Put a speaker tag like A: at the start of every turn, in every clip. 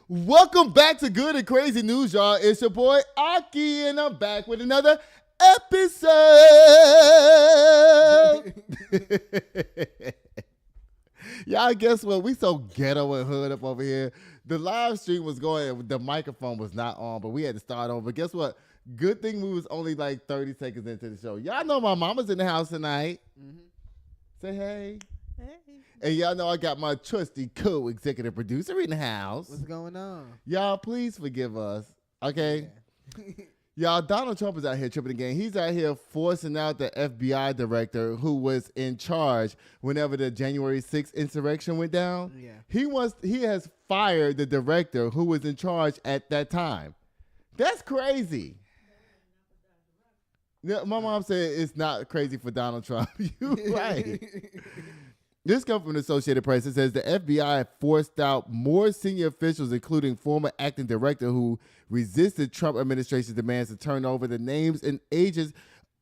A: Welcome back to Good and Crazy News, y'all. It's your boy Aki, and I'm back with another episode. Y'all, guess what? We so ghetto and hood up over here. The live stream was going, the microphone was not on, but we had to start over. Guess what? Good thing we was only like 30 seconds into the show. Y'all know my mama's in the house tonight. Mm-hmm. Say hey. Hey. And y'all know I got my trusty co-executive producer in the house.
B: What's going on?
A: Y'all, please forgive us, okay? Yeah. Y'all, Donald Trump is out here tripping again. He's out here forcing out the FBI director who was in charge whenever the January 6th insurrection went down. Yeah. He has fired the director who was in charge at that time. That's crazy. Yeah, my mom said it's not crazy for Donald Trump. You're right. This comes from the Associated Press. It says the FBI forced out more senior officials, including former acting director who resisted Trump administration's demands to turn over the names and agents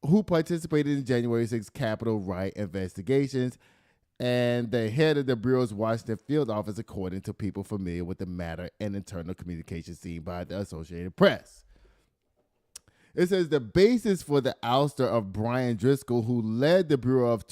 A: who participated in January 6th Capitol riot investigations, and the head of the Bureau's Washington field office, according to people familiar with the matter and internal communications seen by the Associated Press. It says the basis for the ouster of Brian Driscoll, who led the Bureau of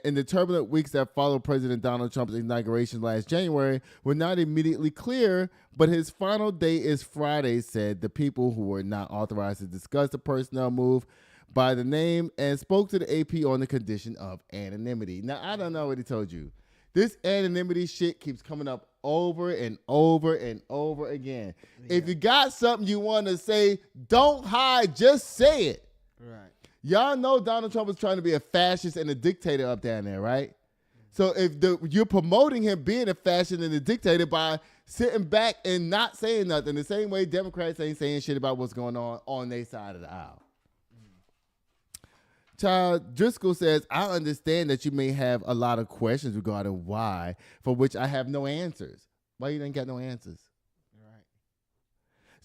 A: in the turbulent weeks that followed President Donald Trump's inauguration last January, were not immediately clear, but his final day is Friday, said the people who were not authorized to discuss the personnel move by the name and spoke to the AP on the condition of anonymity. Now, I don't know what he told you. This anonymity shit keeps coming up over and over and over again. Yeah. If you got something you want to say, don't hide, just say it. Right. Y'all know Donald Trump was trying to be a fascist and a dictator up down there, right? So if you're promoting him being a fascist and a dictator by sitting back and not saying nothing, the same way Democrats ain't saying shit about what's going on their side of the aisle. Child, Driscoll says, I understand that you may have a lot of questions regarding why, for which I have no answers. Why you ain't got no answers?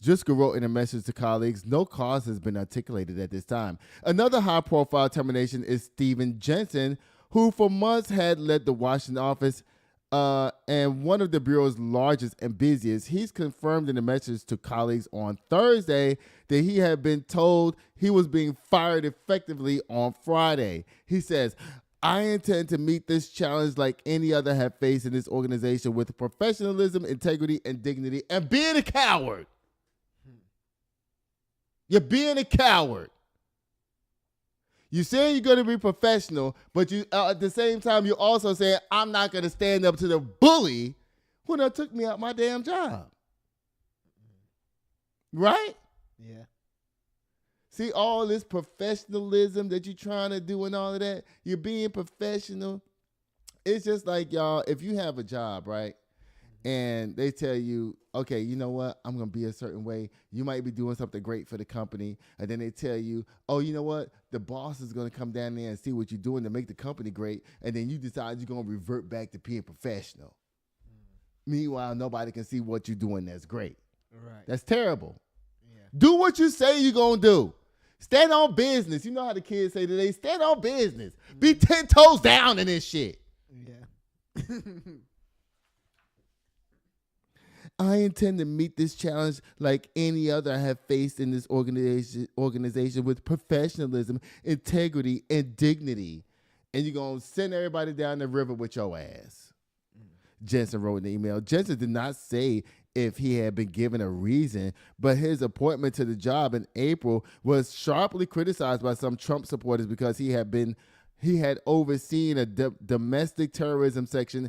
A: Driscoll wrote in a message to colleagues, no cause has been articulated at this time. Another high-profile termination is Stephen Jensen, who for months had led the Washington office and one of the Bureau's largest and busiest. He's confirmed in a message to colleagues on Thursday that he had been told he was being fired effectively on Friday. He says, I intend to meet this challenge like any other have faced in this organization with professionalism, integrity, and dignity, and being a coward. You're being a coward. You're saying you're going to be professional, but you at the same time, you're also saying, I'm not going to stand up to the bully who done took me out my damn job. Right? Yeah. See all this professionalism that you're trying to do and all of that? You're being professional. It's just like, y'all, if you have a job, right? And they tell you, okay, you know what? I'm going to be a certain way. You might be doing something great for the company. And then they tell you, oh, you know what? The boss is going to come down there and see what you're doing to make the company great. And then you decide you're going to revert back to being professional. Meanwhile, nobody can see what you're doing that's great. Right. That's terrible. Yeah. Do what you say you're going to do. Stand on business. You know how the kids say today, stand on business. Mm-hmm. Be 10 toes down in this shit. Yeah. I intend to meet this challenge like any other I have faced in this organization with professionalism, integrity, and dignity. And you're going to send everybody down the river with your ass. Jensen wrote in the email. Jensen did not say if he had been given a reason, but his appointment to the job in April was sharply criticized by some Trump supporters because he had overseen a domestic terrorism section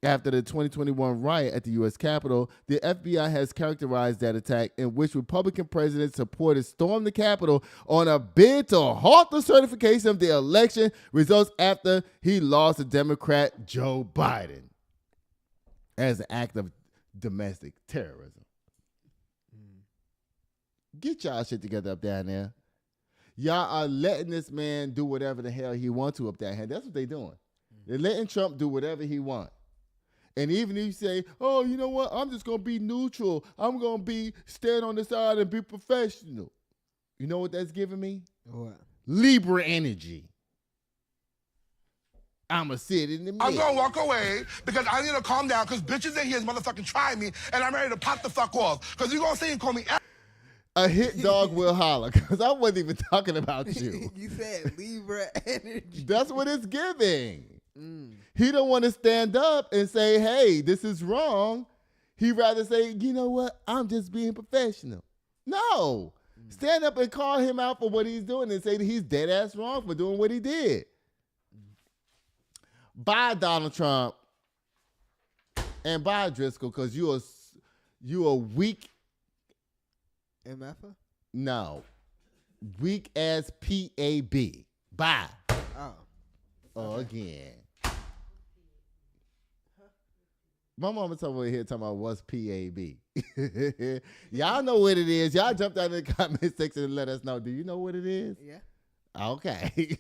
A: after the 2021 riot at the U.S. Capitol. The FBI has characterized that attack, in which Republican president supporters stormed the Capitol on a bid to halt the certification of the election results after he lost to Democrat Joe Biden, as an act of domestic terrorism. Get y'all shit together up down there. Y'all are letting this man do whatever the hell he wants to up there. That's what they're doing. They're letting Trump do whatever he wants. And even if you say, oh, you know what, I'm just going to be neutral. I'm going to stand on the side and be professional. You know what that's giving me? What? Libra energy. I'ma sit in the middle.
B: I'm gonna walk away because I need to calm down because bitches in here is motherfucking trying me and I'm ready to pop the fuck off. Because you're gonna say and call me
A: a hit dog will holler, because I wasn't even talking about you.
C: You said Libra energy.
A: That's what it's giving. He don't want to stand up and say, hey, this is wrong. He'd rather say, you know what, I'm just being professional. No. Stand up and call him out for what he's doing and say that he's dead ass wrong for doing what he did. Bye, Donald Trump. And bye, Driscoll, because you a weak.
C: MFA?
A: No. Weak ass PAB. Bye. Oh, again. My mama told me here talking about what's PAB. Y'all know what it is. Y'all jumped out in the comment section and let us know. Do you know what it is?
C: Yeah.
A: Okay.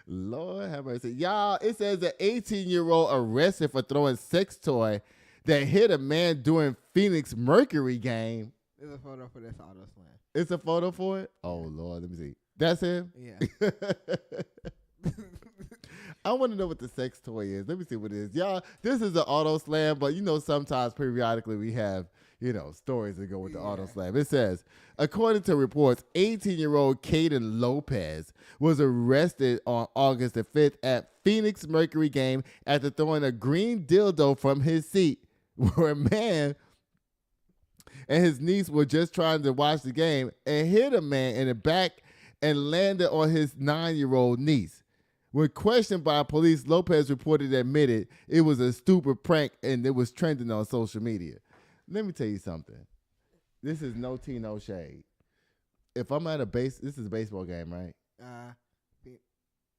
A: Lord have mercy. Y'all, it says an 18-year-old arrested for throwing sex toy that hit a man during Phoenix Mercury game.
C: There's a photo for this auto slam.
A: It's a photo for it? Oh, Lord. Let me see. That's him?
C: Yeah.
A: I want to know what the sex toy is. Let me see what it is. Y'all, this is an auto slam, but sometimes periodically we have, stories that go with the auto slam. It says, according to reports, 18-year-old Caden Lopez was arrested on August the 5th at Phoenix Mercury game after throwing a green dildo from his seat where a man and his niece were just trying to watch the game and hit a man in the back and landed on his 9-year-old niece. When questioned by police, Lopez reported admitted it was a stupid prank and it was trending on social media. Let me tell you something. This is no tea, no shade. If I'm at this is a baseball game, right?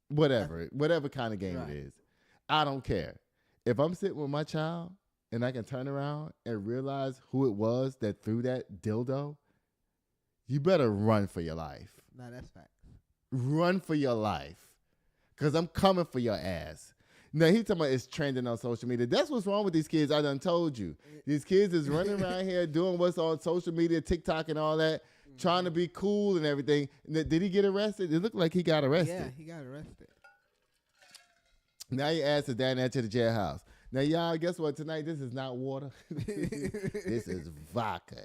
A: Whatever kind of game it is. I don't care. If I'm sitting with my child and I can turn around and realize who it was that threw that dildo, you better run for your life.
C: Nah, that's facts.
A: Run for your life. Because I'm coming for your ass. Now, he talking about it's trending on social media. That's what's wrong with these kids. I done told you. These kids is running around here doing what's on social media, TikTok and all that, trying to be cool and everything. Did he get arrested? It looked like he got arrested.
C: Yeah, he got arrested.
A: Now your ass is down there to the jailhouse. Now, y'all, guess what? Tonight, this is not water. This is vodka.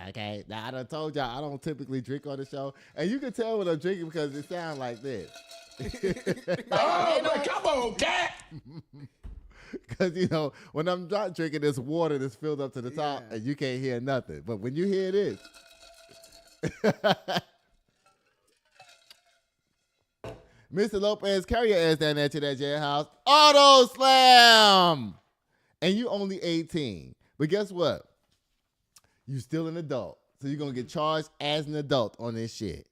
A: Okay? Now, I done told y'all I don't typically drink on the show. And you can tell when I'm drinking because it sounds like this.
B: Oh, come on, cat.
A: Because, when I'm not drinking this water that's filled up to the top and you can't hear nothing. But when you hear this. Mr. Lopez, carry your ass down there to that jailhouse. Auto slam! And you only 18. But guess what? You still an adult. So you're going to get charged as an adult on this shit.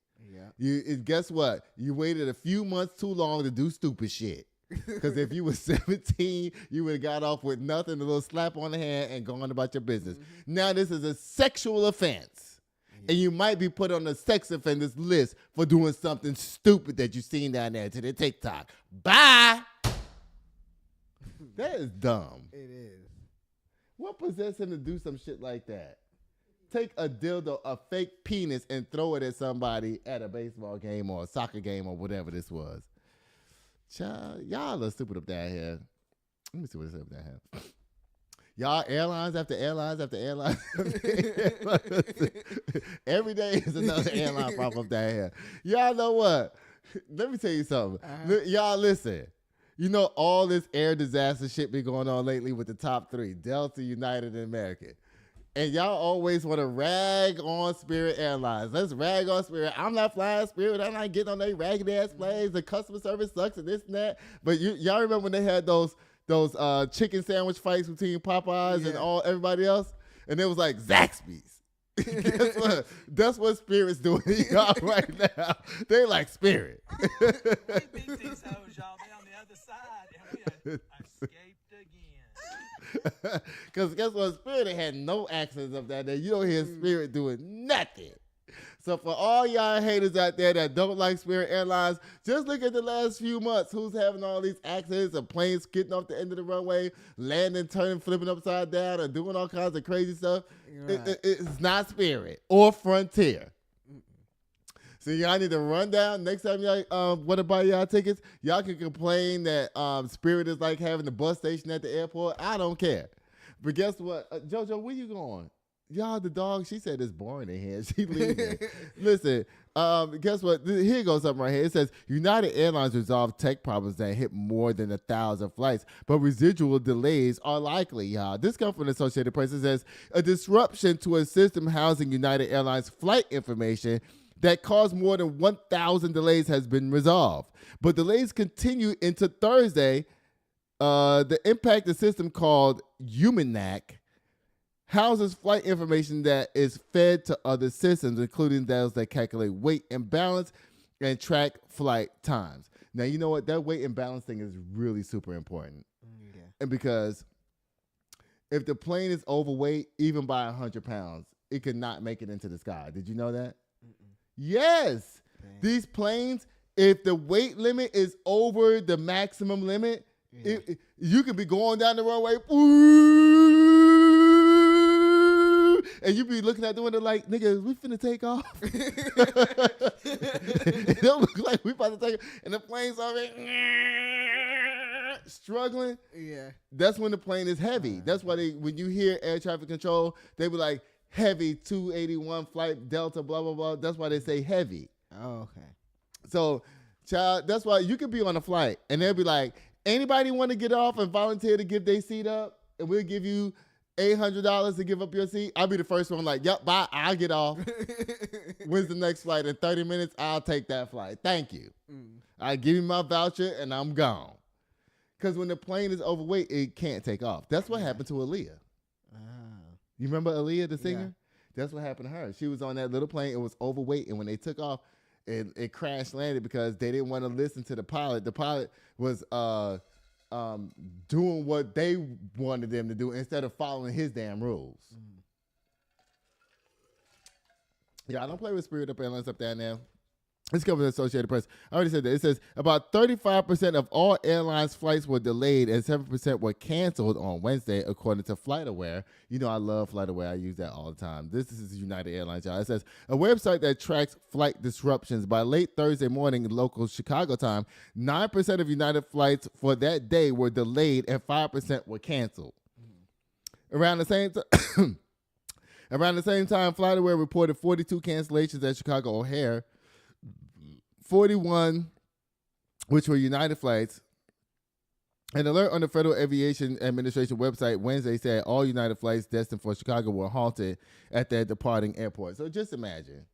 A: Yeah. Guess what? You waited a few months too long to do stupid shit. Because if you were 17, you would have got off with nothing, a little slap on the hand and gone about your business. Mm-hmm. Now this is a sexual offense. Yeah. And you might be put on the sex offenders list for doing something stupid that you seen down there to the TikTok. Bye. That is dumb.
C: It is.
A: What possessed him to do some shit like that? Take a dildo, a fake penis, and throw it at somebody at a baseball game or a soccer game or whatever this was. Child, y'all are stupid up down here. Let me see what it's up down here. Y'all, airlines after airlines after airlines. Every day is another airline pop up down here. Y'all know what? Let me tell you something. Y'all listen. All this air disaster shit been going on lately with the top three, Delta, United, and American. And y'all always want to rag on Spirit Airlines. Let's rag on Spirit. I'm not flying Spirit. I'm not getting on their raggedy ass planes. The customer service sucks and this and that. But y'all remember when they had those chicken sandwich fights between Popeyes and everybody else? And it was like Zaxby's. Guess what? That's what Spirit's doing to y'all right now. They like Spirit.
D: Big things, y'all. They on the other side. And we escaped again.
A: Because guess what? Spirit had no accents up that day. You don't hear Spirit doing nothing. So for all y'all haters out there that don't like Spirit Airlines, just look at the last few months. Who's having all these accidents of planes getting off the end of the runway, landing, turning, flipping upside down, and doing all kinds of crazy stuff. Right. It's not Spirit or Frontier. So y'all need to run down. Next time y'all want to buy y'all tickets, y'all can complain that Spirit is like having the bus station at the airport. I don't care. But guess what? JoJo, where you going? Y'all, the dog, she said it's boring in here. She leaving. Listen, guess what? Here goes something right here. It says, United Airlines resolved tech problems that hit more than 1,000 flights, but residual delays are likely, y'all. This comes from the Associated Press. It says, a disruption to a system housing United Airlines flight information that caused more than 1,000 delays has been resolved. But delays continue into Thursday. The impacted system called Humanac houses flight information that is fed to other systems, including those that calculate weight and balance and track flight times. Now, you know what? That weight and balance thing is really super important. Yeah. And because if the plane is overweight, even by 100 pounds, it could not make it into the sky. Did you know that? Yes. Dang. These planes, if the weight limit is over the maximum limit, you could be going down the runway, and you be looking at the window like, nigga, we finna take off. It don't look like we about to take off. And the plane's already struggling. Yeah. That's when the plane is heavy. That's why when you hear air traffic control, they be like, heavy 281 flight Delta, blah, blah, blah. That's why they say heavy. Oh, okay. So, child, that's why you could be on a flight and they'll be like, anybody want to get off and volunteer to give their seat up? And we'll give you $800 to give up your seat. I'll be the first one like, yep, bye, I'll get off. When's the next flight? In 30 minutes, I'll take that flight. Thank you. I give you my voucher and I'm gone. Because when the plane is overweight, it can't take off. That's what happened to Aaliyah. You remember Aaliyah, the singer? Yeah. That's what happened to her. She was on that little plane. It was overweight. And when they took off, it crash landed because they didn't want to listen to the pilot. The pilot was doing what they wanted them to do instead of following his damn rules. Yeah, I don't play with Spirit up Airlines up there now. This comes from the Associated Press. I already said that. It says about 35% of all airlines flights were delayed and 7% were canceled on Wednesday, according to FlightAware. You know I love FlightAware. I use that all the time. This is United Airlines, y'all. It says a website that tracks flight disruptions. By late Thursday morning, local Chicago time, 9% of United flights for that day were delayed and 5% were canceled. Around the same time, FlightAware reported 42 cancellations at Chicago O'Hare. 41, which were United flights. An alert on the Federal Aviation Administration website Wednesday said all United flights destined for Chicago were halted at their departing airport. So just imagine.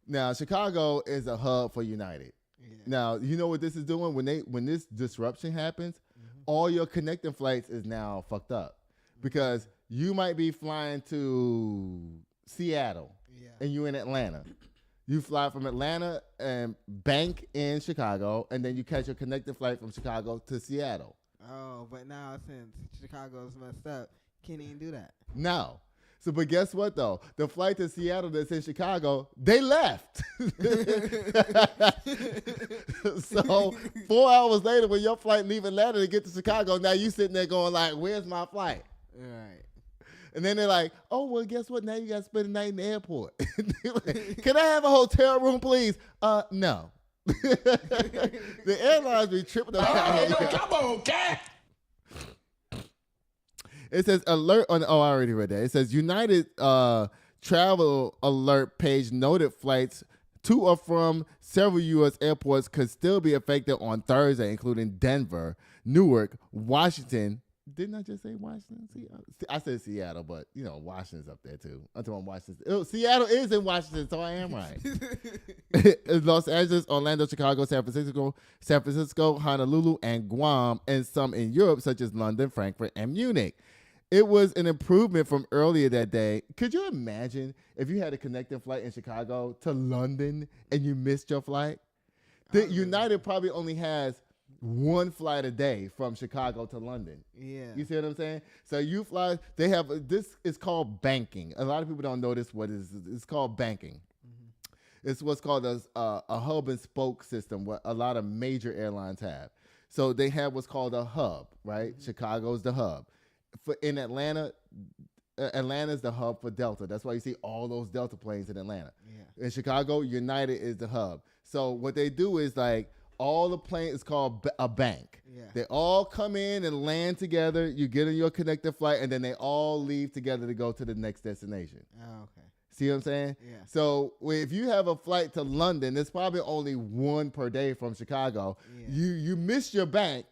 A: Now, Chicago is a hub for United. Yeah. Now, you know what this is doing? When this disruption happens, all your connecting flights is now fucked up. Because you might be flying to Seattle and you're in Atlanta. You fly from Atlanta and bank in Chicago, and then you catch a connecting flight from Chicago to Seattle.
C: Oh, but now since Chicago's messed up, can't even do that.
A: No. So, but guess what, though? The flight to Seattle that's in Chicago, they left. So, 4 hours later, when your flight leave Atlanta to get to Chicago, now you sitting there going like, where's my flight? Right. And then they're like, oh, well, guess what? Now you got to spend the night in the airport. Like, can I have a hotel room, please? No. The airlines be tripping up.
B: Come on, cat.
A: It says alert on, I already read that. It says United travel alert page noted flights to or from several U.S. airports could still be affected on Thursday, including Denver, Newark, Washington. Didn't I just say Washington? I said Seattle, but, you know, Washington's up there, too. I'm talking Washington. Oh, Seattle is in Washington, so I am right. Los Angeles, Orlando, Chicago, San Francisco, Honolulu, and Guam, and some in Europe, such as London, Frankfurt, and Munich. It was an improvement from earlier that day. Could you imagine if you had a connecting flight in Chicago to London and you missed your flight? United probably only has one flight a day from Chicago to London. Yeah. You see what I'm saying? So you fly, they have, this is called banking. A lot of people don't know this, it's called banking. It's what's called a hub and spoke system, what a lot of major airlines have. So they have what's called a hub, right? Chicago's the hub. In Atlanta, Atlanta's the hub for Delta. That's why you see all those Delta planes in Atlanta.
C: Yeah.
A: In Chicago, United is the hub. So what they do is like all the planes is called a bank.
C: Yeah.
A: They all come in and land together. You get on your connected flight, and then they all leave together to go to the next destination.
C: Oh, okay.
A: See what I'm saying?
C: Yeah.
A: So if you have a flight to London, there's probably only one per day from Chicago.
C: Yeah.
A: You missed your bank.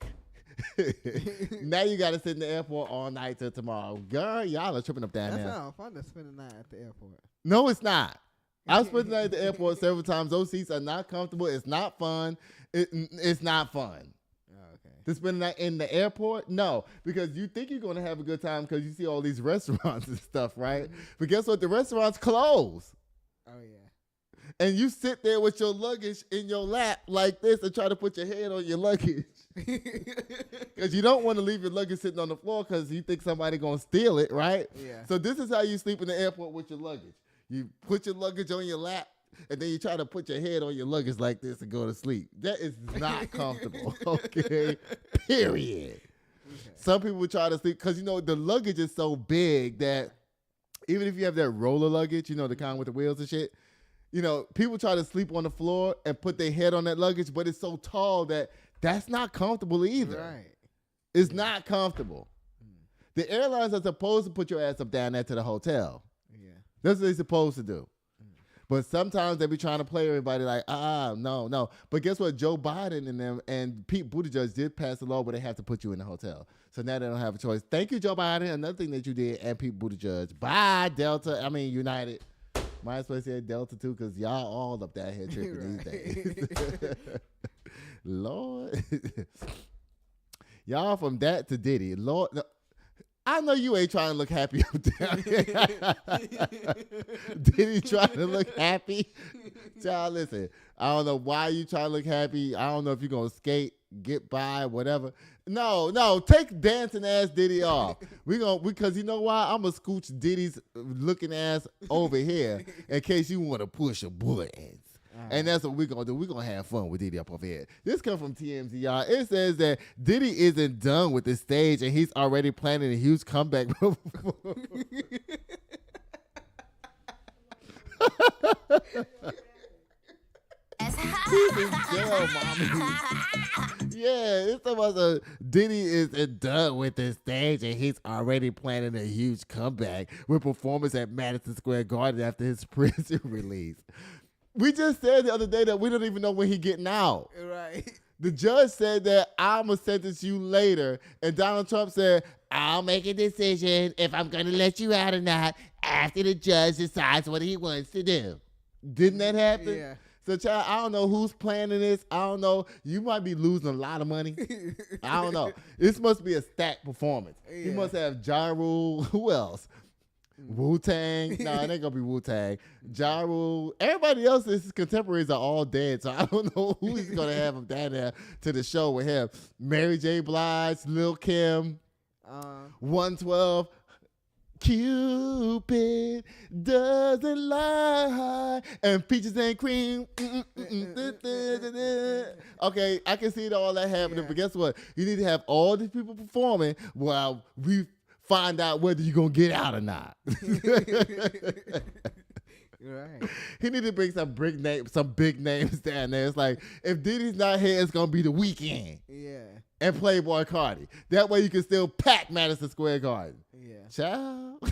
A: Now you got to sit in the airport all night till tomorrow. Girl, y'all are tripping up down
C: That's
A: there.
C: not fun to spend the night at the airport.
A: No, it's not. I've spent the night at the airport several times. Those seats are not comfortable. It's not fun. It's not fun.
C: Oh, okay.
A: To spend the night in the airport? No, because you think you're going to have a good time because you see all these restaurants and stuff, right? But guess what? The restaurants close.
C: Oh, yeah.
A: And you sit there with your luggage in your lap like this and try to put your head on your luggage. Because you don't want to leave your luggage sitting on the floor because you think somebody going to steal it, right?
C: Yeah.
A: So this is how you sleep in the airport with your luggage. You put your luggage on your lap, and then you try to put your head on your luggage like this and go to sleep. That is not comfortable, okay? Period. Okay. Some people try to sleep because, you know, the luggage is so big that even if you have that roller luggage, you know, the kind with the wheels and shit, you know, people try to sleep on the floor and put their head on that luggage, but it's so tall that that's not comfortable either.
C: Right.
A: It's not comfortable. The airlines are supposed to put your ass up down there to the hotel.
C: Yeah.
A: That's what they're supposed to do. But sometimes they be trying to play everybody like, no. But guess what? Joe Biden and them and Pete Buttigieg did pass a law where they have to put you in the hotel. So now they don't have a choice. Thank you, Joe Biden. Another thing that you did, and Pete Buttigieg. Bye, United. Might as well say Delta too, because y'all all up that here tripping these days. Lord. Y'all from that to Diddy. Lord, no, I know you ain't trying to look happy up down here. Diddy trying to look happy? Child, listen, I don't know why you trying to look happy. I don't know if you're going to skate, get by, whatever. No, take dancing ass Diddy off. Because you know why? I'm going to scooch Diddy's looking ass over here in case you want to push a buttons. And that's what we're going to do. We're going to have fun with Diddy up over here. This comes from TMZ, y'all. It says that Diddy isn't done with the stage and he's already planning a huge comeback. He's in jail, mommy. Yeah, it's about Diddy isn't done with the stage and he's already planning a huge comeback with performance at Madison Square Garden after his prison release. We just said the other day that we don't even know when he's getting out.
C: Right.
A: The judge said that I'm going to sentence you later. And Donald Trump said, I'll make a decision if I'm going to let you out or not after the judge decides what he wants to do. Didn't that happen?
C: Yeah.
A: So, child, I don't know who's planning this. I don't know. You might be losing a lot of money. I don't know. This must be a stacked performance.
C: Yeah.
A: He must have Ja Rule. Who else? Wu-Tang. No, it ain't going to be Wu-Tang. Ja Rule. Everybody else, his contemporaries are all dead, so I don't know who he's going to have him down there to the show with him. Mary J. Blige, Lil' Kim, 112. Cupid doesn't lie, and peaches and cream. Okay, I can see all that happening, but guess what? You need to have all these people performing while we find out whether you're going to get out or not.
C: Right.
A: He need to bring some big names down there. It's like, if Diddy's not here, it's going to be The Weeknd.
C: Yeah.
A: And Playboy Cardi. That way you can still pack Madison Square Garden.
C: Yeah.
A: Child,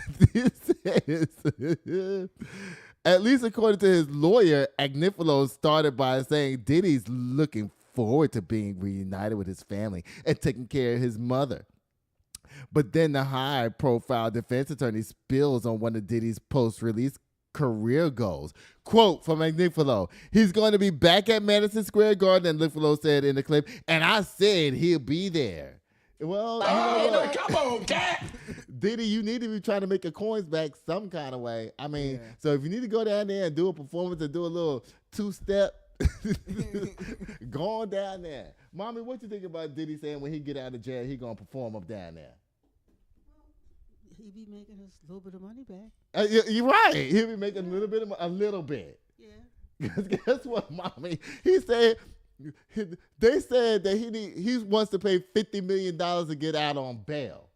A: at least according to his lawyer, Agnifilo started by saying Diddy's looking forward to being reunited with his family and taking care of his mother. But then the high-profile defense attorney spills on one of Diddy's post-release career goals. Quote from Agnifilo, he's going to be back at Madison Square Garden, Agnifilo said in the clip, and I said he'll be there. Well, you know what?
B: Come on, cat.
A: Diddy, you need to be trying to make your coins back some kind of way. I mean, so if you need to go down there and do a performance and do a little two-step, go on down there. Mommy, what you think about Diddy saying when he get out of jail, he going to perform up down there?
E: He be making us a little bit of money back.
A: You're right. He'll be making a little bit.
E: Yeah.
A: Guess what, Mommy? He said, they said that he wants to pay $50 million to get out on bail.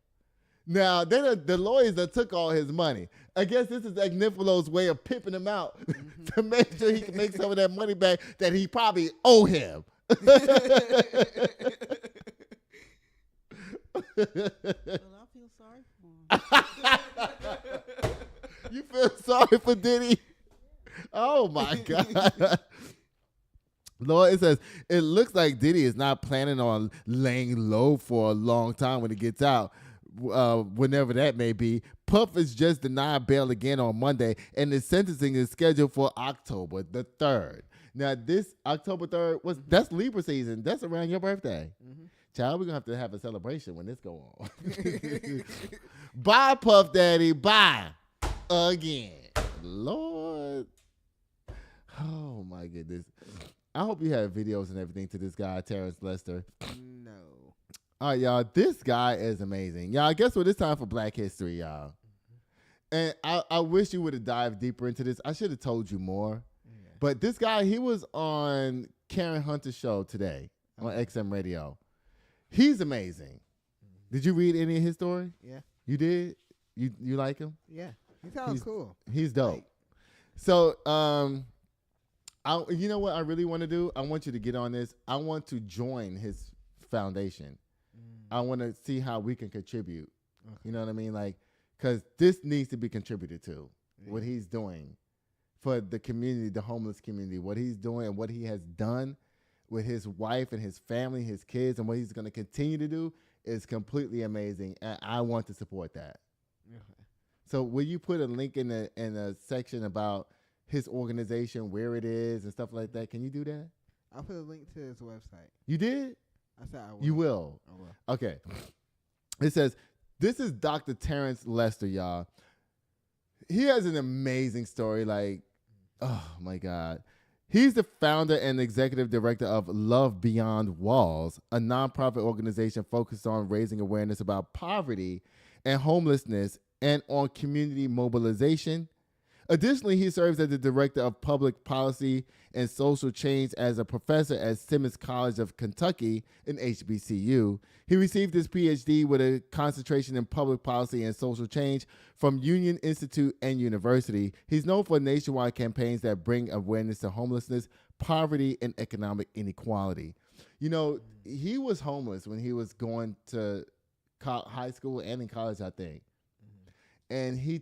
A: Now, the lawyers that took all his money. I guess this is Agnifalo's way of pimping him out to make sure he can make some of that money back that he probably owe him.
E: Well, I feel sorry for him.
A: You feel sorry for Diddy? Oh, my God. Lord, it says, it looks like Diddy is not planning on laying low for a long time when he gets out, whenever that may be. Puff is just denied bail again on Monday, and the sentencing is scheduled for October the 3rd. Now, this October 3rd, that's Libra season. That's around your birthday. Mm-hmm. Child, we're going to have a celebration when this go on. Bye, Puff Daddy. Bye. Again. Lord. Oh, my goodness. I hope you have videos and everything to this guy, Terence Lester.
C: No.
A: All right, y'all. This guy is amazing. Y'all, guess what? It's time for Black History, y'all. And I wish you would have dived deeper into this. I should have told you more. Yeah. But this guy, he was on Karen Hunter's show today on XM Radio. He's amazing. Did you read any of his story?
C: Yeah.
A: You did? You like him?
C: Yeah. He sounds cool.
A: He's dope. Like, so, you know what I really want to do? I want you to get on this. I want to join his foundation. I want to see how we can contribute. Okay. You know what I mean? Like, because this needs to be contributed to, what he's doing for the community, the homeless community, what he's doing and what he has done with his wife and his family, his kids, and what he's going to continue to do is completely amazing. And I want to support that. Okay. So will you put a link in a section about his organization, where it is and stuff like that? Can you do that?
C: I'll put a link to his website.
A: You did?
C: I said I will.
A: You will?
C: I will.
A: Okay. It says, this is Dr. Terence Lester, y'all. He has an amazing story. Like, oh, my God. He's the founder and executive director of Love Beyond Walls, a nonprofit organization focused on raising awareness about poverty and homelessness and on community mobilization. Additionally, he serves as the director of public policy and social change as a professor at Simmons College of Kentucky in HBCU. He received his PhD with a concentration in public policy and social change from Union Institute and University. He's known for nationwide campaigns that bring awareness to homelessness, poverty, and economic inequality. You know, he was homeless when he was going to high school and in college, I think. And he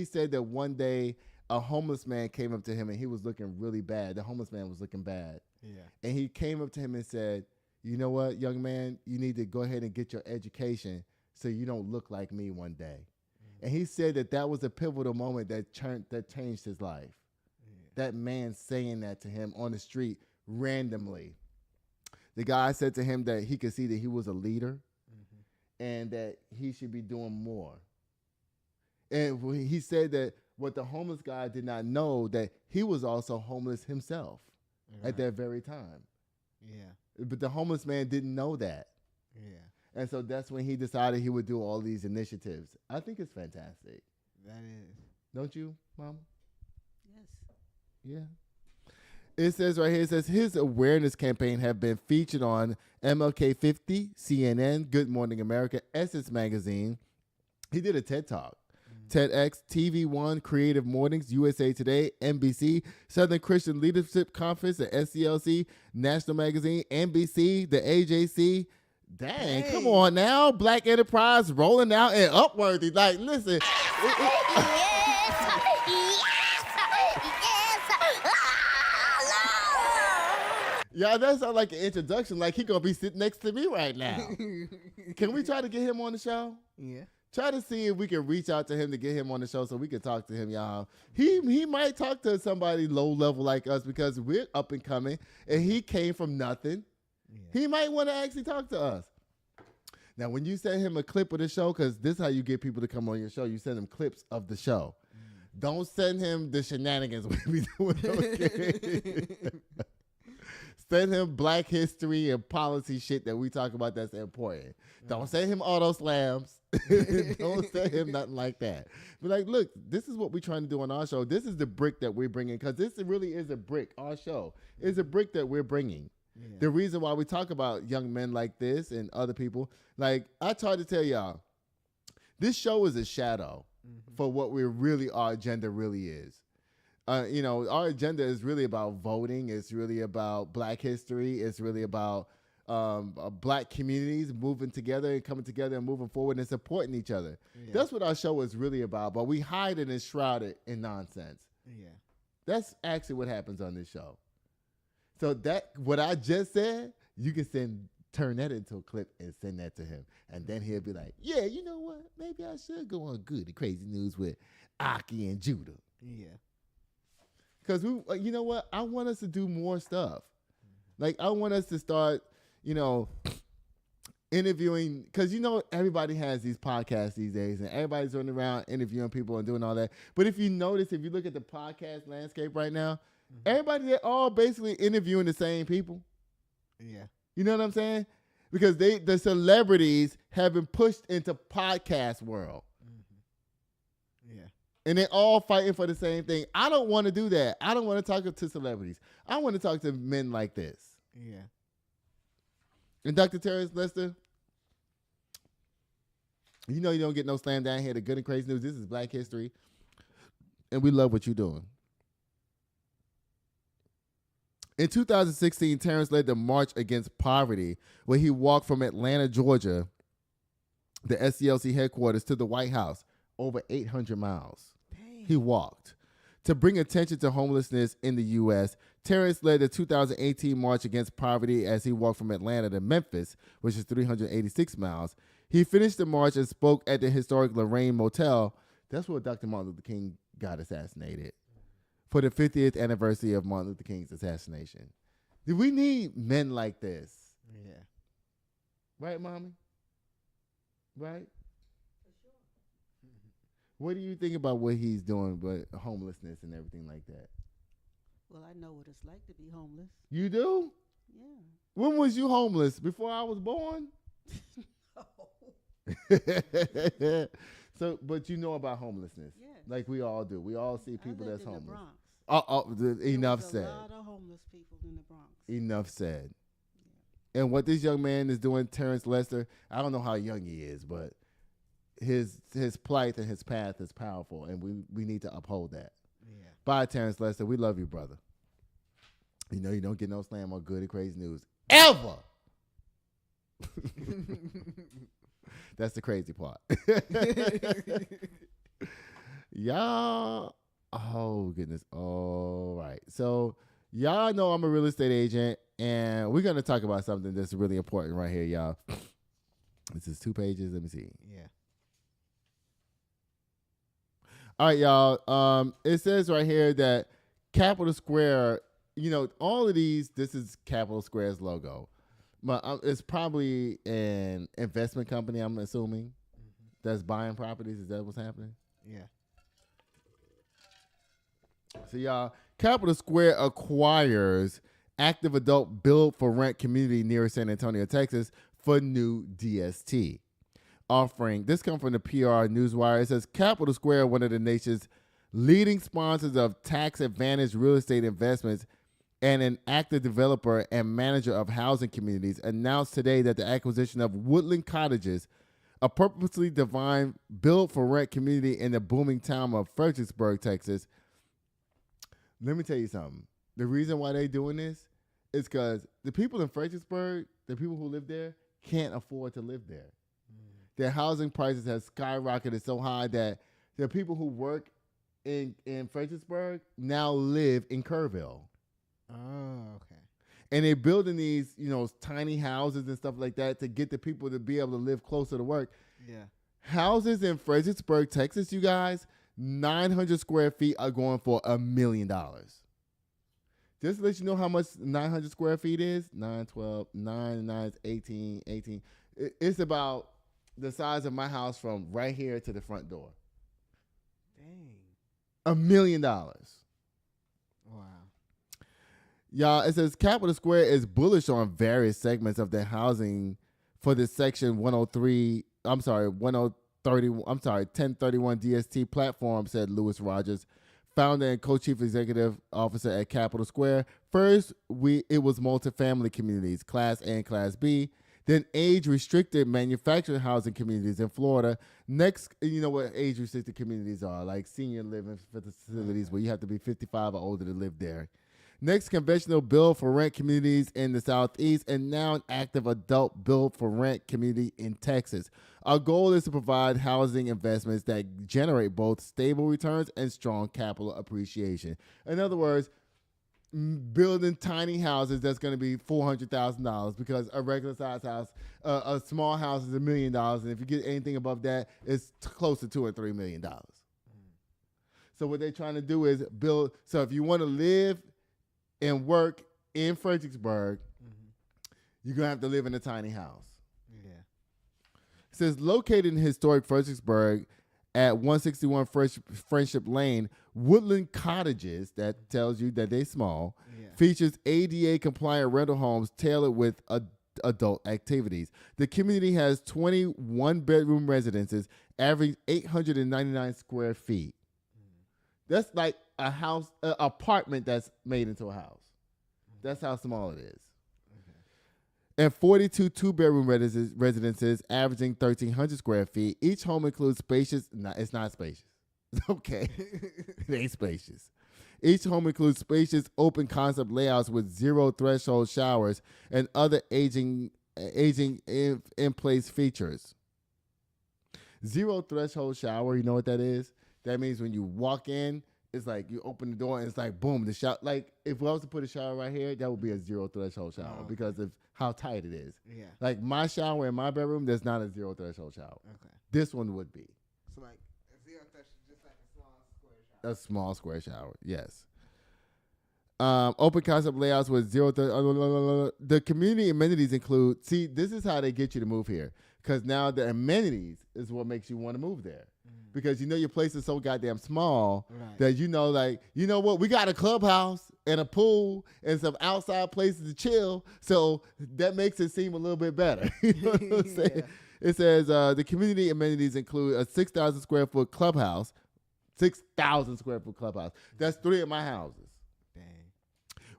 A: said that one day a homeless man came up to him and he was looking really bad. The homeless man was looking bad. Yeah. And he came up to him and said, you know what, young man, you need to go ahead and get your education so you don't look like me one day. Mm-hmm. And he said that was a pivotal moment that changed his life. Yeah. That man saying that to him on the street randomly. The guy said to him that he could see that he was a leader and that he should be doing more. And he said that what the homeless guy did not know, that he was also homeless himself at that very time. Yeah. But the homeless man didn't know that. Yeah. And so that's when he decided he would do all these initiatives. I think it's fantastic.
C: That is.
A: Don't you, Mama?
E: Yes.
A: Yeah. It says right here, it says his awareness campaign have been featured on MLK 50, CNN, Good Morning America, Essence Magazine. He did a TED Talk. TEDx, TV One, Creative Mornings, USA Today, NBC, Southern Christian Leadership Conference, the SCLC, National Magazine, NBC, the AJC. Dang, Come on now. Black Enterprise rolling out and Upworthy. Like, listen. Yeah, that sounds like an introduction. Like he going to be sitting next to me right now. Can we try to get him on the show?
C: Yeah.
A: Try to see if we can reach out to him to get him on the show so we can talk to him, y'all. He might talk to somebody low level like us because we're up and coming, and he came from nothing. Yeah. He might want to actually talk to us. Now, when you send him a clip of the show, because this is how you get people to come on your show, you send them clips of the show. Don't send him the shenanigans we be doing. Okay? Send him Black history and policy shit that we talk about that's important. Don't send him auto slams. Don't send him nothing like that. But like, look, this is what we're trying to do on our show. This is the brick that we're bringing, because this really is a brick. Our show is a brick that we're bringing. Yeah. The reason why we talk about young men like this and other people, like I tried to tell y'all, This show is a shadow for what our agenda really is. Our agenda is really about voting. It's really about Black history. It's really about Black communities moving together and coming together and moving forward and supporting each other. Yeah. That's what our show is really about. But we hide it and shroud it in nonsense. Yeah, that's actually what happens on this show. So what I just said, you can turn that into a clip and send that to him, and then he'll be like, "Yeah, you know what? Maybe I should go on Good and Crazy News with Aki and Judah." Yeah. Because you know what? I want us to do more stuff. Like, I want us to start, interviewing, because, everybody has these podcasts these days, and everybody's running around interviewing people and doing all that. But if you notice, if you look at the podcast landscape right now, everybody, they're all basically interviewing the same people. Yeah. You know what I'm saying? Because the celebrities have been pushed into podcast world. And they're all fighting for the same thing. I don't want to do that. I don't want to talk to celebrities. I want to talk to men like this. Yeah. And Dr. Terence Lester, you don't get no slam down here. The Good and Crazy News. This is Black history. And we love what you're doing. In 2016, Terence led the March Against Poverty, where he walked from Atlanta, Georgia, the SCLC headquarters, to the White House, over 800 miles. He walked. To bring attention to homelessness in the U.S., Terence led the 2018 March Against Poverty as he walked from Atlanta to Memphis, which is 386 miles. He finished the march and spoke at the historic Lorraine Motel. That's where Dr. Martin Luther King got assassinated, for the 50th anniversary of Martin Luther King's assassination. Do we need men like this? Yeah. Right, Mommy? Right? What do you think about what he's doing with homelessness and everything like that?
E: Well, I know what it's like to be homeless.
A: You do?
E: Yeah.
A: When was you homeless? Before I was born? No. So, but you know about homelessness. Yeah. Like we all do. We all see people that's homeless. Enough said.
E: There was a lot of homeless people in the Bronx.
A: Enough said. Yeah. And what this young man is doing, Terence Lester, I don't know how young he is, but his plight and his path is powerful, and we need to uphold that. Yeah. Bye, Terence Lester. We love you, brother. You don't get no slam on Good and Crazy News ever. That's the crazy part. Y'all, oh goodness. All right. So y'all know I'm a real estate agent, and we're gonna talk about something that's really important right here, y'all. This is 2 pages. Let me see. Yeah. All right, y'all. It says right here that Capital Square, all of these, this is Capital Square's logo. But it's probably an investment company, I'm assuming, that's buying properties. Is that what's happening? Yeah. So, y'all, Capital Square acquires active adult build-for-rent community near San Antonio, Texas, for new DST. Offering. This comes from the PR Newswire. It says Capital Square, one of the nation's leading sponsors of tax-advantaged real estate investments and an active developer and manager of housing communities, announced today that the acquisition of Woodland Cottages, a purposely designed built-for-rent community in the booming town of Fredericksburg, Texas. Let me tell you something. The reason why they're doing this is because the people in Fredericksburg, the people who live there, can't afford to live there. Their housing prices have skyrocketed so high that the people who work in Fredericksburg now live in Kerrville. Oh, okay. And they're building these, tiny houses and stuff like that to get the people to be able to live closer to work. Yeah. Houses in Fredericksburg, Texas, you guys, 900 square feet are going for $1 million. Just to let you know how much 900 square feet is, 9, 12, 9, 9 is 18, 18. It's about the size of my house from right here to the front door. Dang. $1 million. Wow. Y'all, it says Capital Square is bullish on various segments of the housing for the Section 1031 DST platform, said Louis Rogers, founder and co-chief executive officer at Capital Square. First, it was multifamily communities, Class A and Class B. Then age-restricted manufactured housing communities in Florida. Next, you know what age-restricted communities are, like senior living facilities where you have to be 55 or older to live there. Next, conventional build-for-rent communities in the Southeast, and now an active adult build-for-rent community in Texas. Our goal is to provide housing investments that generate both stable returns and strong capital appreciation. In other words, building tiny houses that's going to be $400,000 because a regular size house, a small house is $1 million, and if you get anything above that, it's close to $2 or $3 million. So what they're trying to do is build. So if you want to live and work in Fredericksburg, you're going to have to live in a tiny house.
C: Yeah.
A: It says located in historic Fredericksburg at 161 Friendship Lane, Woodland Cottages, that tells you that they're small, features ADA compliant rental homes tailored with adult activities. The community has 21 bedroom residences, averaging 899 square feet. That's like a house, apartment that's made into a house. That's how small it is. And 42 two-bedroom residences averaging 1,300 square feet. Each home includes spacious. No, it's not spacious. Okay. It ain't spacious. Each home includes spacious, open concept layouts with zero threshold showers and other aging in place features. Zero threshold shower, you know what that is? That means when you walk in, it's like you open the door and it's like, boom, the shower. Like if I was to put a shower right here, that would be a zero threshold shower because of how tight it is.
C: Yeah.
A: Like my shower in my bedroom, there's not a zero threshold shower.
C: Okay.
A: This one would be.
C: So like a zero threshold, just like a small square shower.
A: A small square shower, yes. Open concept layouts with the community amenities include, see, this is how they get you to move here. Because now the amenities is what makes you want to move there. Because you know your place is so goddamn small that you know, like, you know what, we got a clubhouse and a pool and some outside places to chill, so that makes it seem a little bit better. You know what I'm saying? Yeah. It says the community amenities include a 6,000 square foot clubhouse. 6,000 square foot clubhouse. That's 3 of my houses.
C: Dang.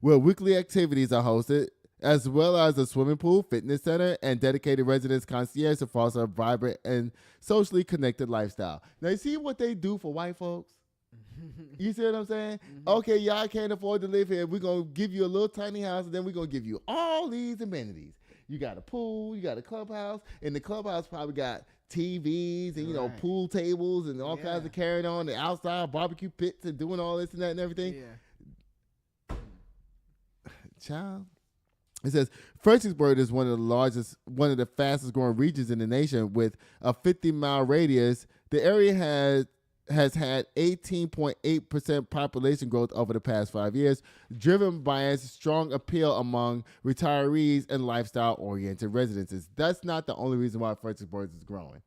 A: Where weekly activities are hosted, as well as a swimming pool, fitness center, and dedicated residence concierge to foster a vibrant and socially connected lifestyle. Now, you see what they do for white folks? You see what I'm saying? Okay, y'all can't afford to live here. We're going to give you a little tiny house, and then we're going to give you all these amenities. You got a pool, you got a clubhouse, and the clubhouse probably got TVs and, you know, pool tables and all kinds of carrying on, the outside barbecue pits and doing all this and that and everything.
C: Yeah.
A: Child. It says Fredericksburg is one of the fastest growing regions in the nation with a 50-mile radius. The area has had 18.8% population growth over the past 5 years, driven by its strong appeal among retirees and lifestyle-oriented residences. That's not the only reason why Fredericksburg is growing.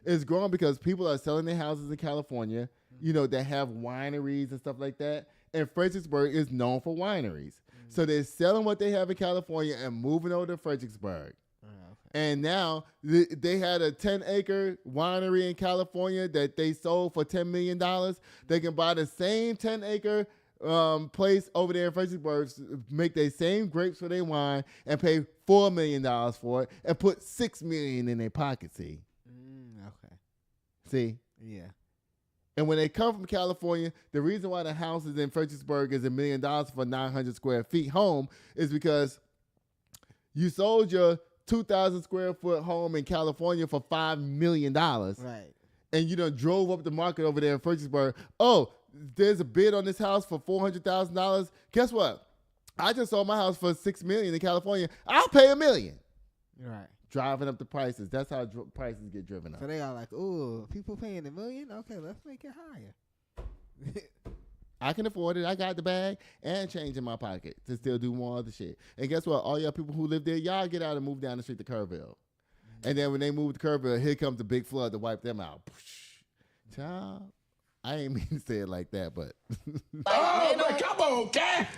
A: It's growing because people are selling their houses in California, you know, that have wineries and stuff like that. And Fredericksburg is known for wineries. So they're selling what they have in California and moving over to Fredericksburg. And now they had a 10-acre winery in California that they sold for $10 million. They can buy the same 10-acre place over there in Fredericksburg, make their same grapes for their wine, and pay $4 million for it, and put $6 million in their pocket. See?
C: Okay.
A: See?
C: Yeah.
A: And when they come from California, the reason why the houses in Fredericksburg is $1 million for 900 square feet home is because you sold your 2,000 square foot home in California for $5 million.
C: Right.
A: And you done drove up the market over there in Fredericksburg. Oh, there's a bid on this house for $400,000. Guess what? I just sold my house for $6 million in California. I'll pay $1 million.
C: Right.
A: Driving up the prices. That's how prices get driven up.
C: So they are like, ooh, people paying $1 million? Okay, let's make it higher.
A: I can afford it. I got the bag and change in my pocket to still do more other shit. And guess what? All y'all people who live there, y'all get out and move down the street to Kerrville. And then when they move to Kerrville, here comes the big flood to wipe them out. Child, I ain't mean to say it like that, but.
B: Oh, come on, cat.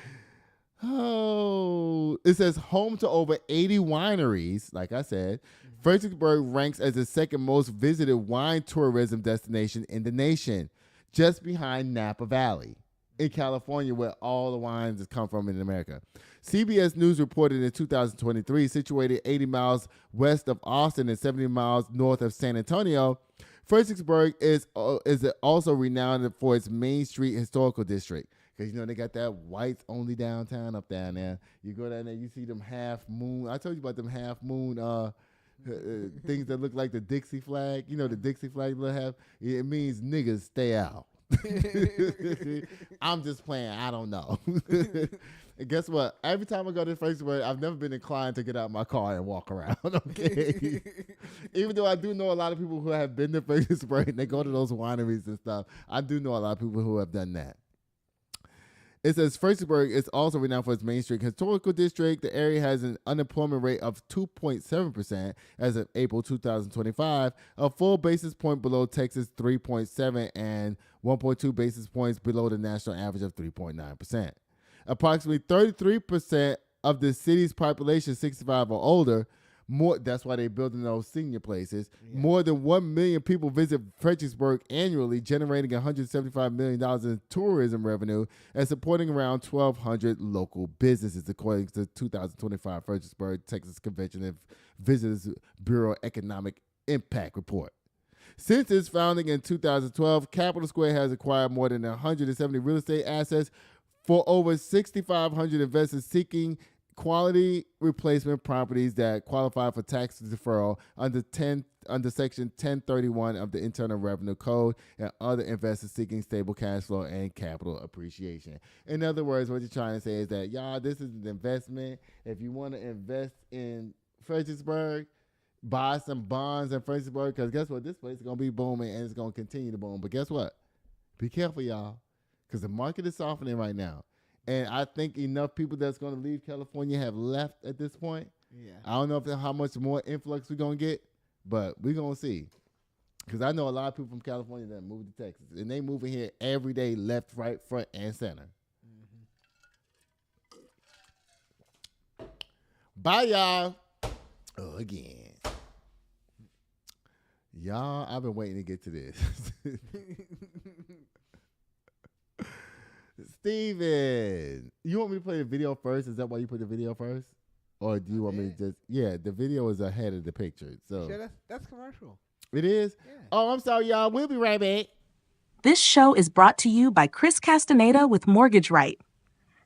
A: Oh, it says home to over 80 wineries. Like I said, Fredericksburg ranks as the second most visited wine tourism destination in the nation, just behind Napa Valley in California, where all the wines come from in America. CBS News reported in 2023, situated 80 miles west of Austin and 70 miles north of San Antonio, Fredericksburg is also renowned for its Main Street Historical District. Because, they got that whites only downtown up down there. You go down there, you see them half moon. I told you about them half moon things that look like the Dixie flag. The Dixie flag they have. It means niggas stay out. I'm just playing. I don't know. And guess what? Every time I go to Fredericksburg, I've never been inclined to get out of my car and walk around. Okay, even though I do know a lot of people who have been to Fredericksburg and they go to those wineries and stuff. I do know a lot of people who have done that. It says Fredericksburg is also renowned for its Main Street Historical District. The area has an unemployment rate of 2.7% as of April 2025, a full basis point below Texas 3.7 and 1.2 basis points below the national average of 3.9%. Approximately 33% of the city's population 65 or older. That's why they're building those senior places. Yeah. More than 1 million people visit Fredericksburg annually, generating $175 million in tourism revenue and supporting around 1,200 local businesses, according to the 2025 Fredericksburg, Texas Convention and Visitors Bureau Economic Impact Report. Since its founding in 2012, Capital Square has acquired more than 170 real estate assets for over 6,500 investors seeking quality replacement properties that qualify for tax deferral under Section 1031 of the Internal Revenue Code and other investors seeking stable cash flow and capital appreciation. In other words, what you're trying to say is that, y'all, this is an investment. If you want to invest in Fredericksburg, buy some bonds in Fredericksburg, because guess what? This place is going to be booming and it's going to continue to boom. But guess what? Be careful, y'all, because the market is softening right now. And I think enough people that's going to leave California have left at this point. Yeah. I don't know how much more influx we're going to get, but we're going to see. Because I know a lot of people from California that moved to Texas. And they moving here every day, left, right, front, and center. Mm-hmm. Bye, y'all. Again. Y'all, I've been waiting to get to this. Steven, you want me to play the video first? Is that why you put the video first? Or do you want me to just... Yeah, the video is ahead of the picture. So
C: sure, that's commercial.
A: It is? Yeah. Oh, I'm sorry, y'all. We'll be right back.
F: This show is brought to you by Chris Castaneda with Mortgage Right.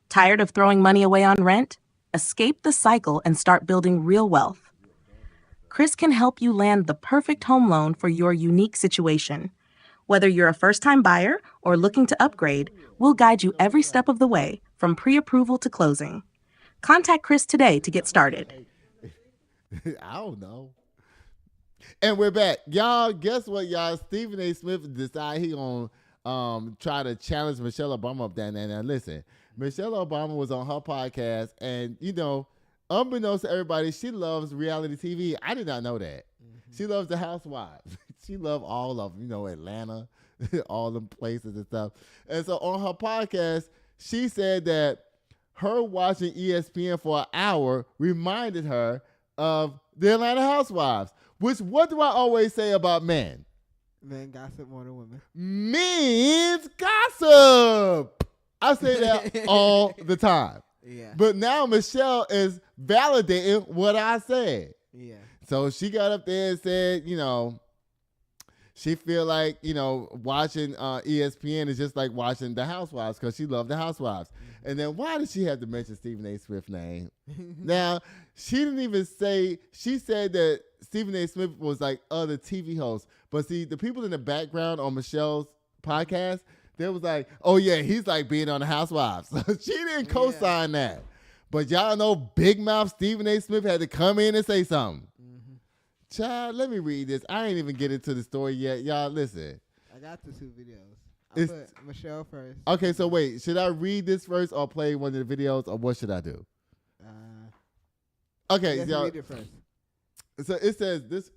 F: Tired of throwing money away on rent? Escape the cycle and start building real wealth. Chris can help you land the perfect home loan for your unique situation. Whether you're a first-time buyer or looking to upgrade, we'll guide you every step of the way, from pre-approval to closing. Contact Chris today to get started.
A: I don't know. And we're back. Y'all, guess what, y'all? Stephen A. Smith decided he gonna try to challenge Michelle Obama up down there. Now, listen, Michelle Obama was on her podcast, and, unbeknownst to everybody, she loves reality TV. I did not know that. Mm-hmm. She loves the Housewives. She loves all of them, Atlanta, all them places and stuff. And so on her podcast, she said that her watching ESPN for an hour reminded her of the Atlanta Housewives, which, what do I always say about men?
C: Men gossip more than women.
A: Men's gossip. I say that all the time. Yeah. But now Michelle is validating what I said. Yeah. So she got up there and said, she feel like, watching ESPN is just like watching the Housewives because she loved the Housewives. Mm-hmm. And then why did she have to mention Stephen A. Smith's name? Now, she didn't even say, she said that Stephen A. Smith was like other TV hosts. But see, the people in the background on Michelle's podcast, they was like, oh yeah, he's like being on the Housewives. So she didn't co-sign that. But y'all know Big Mouth Stephen A. Smith had to come in and say something. Child, let me read this. I ain't even get into the story yet. Y'all, listen.
C: I got the 2 videos. I'll put Michelle first.
A: Okay, so wait. Should I read this first or play one of the videos, or what should I do? Okay, y'all.
C: Read it first.
A: So it says this.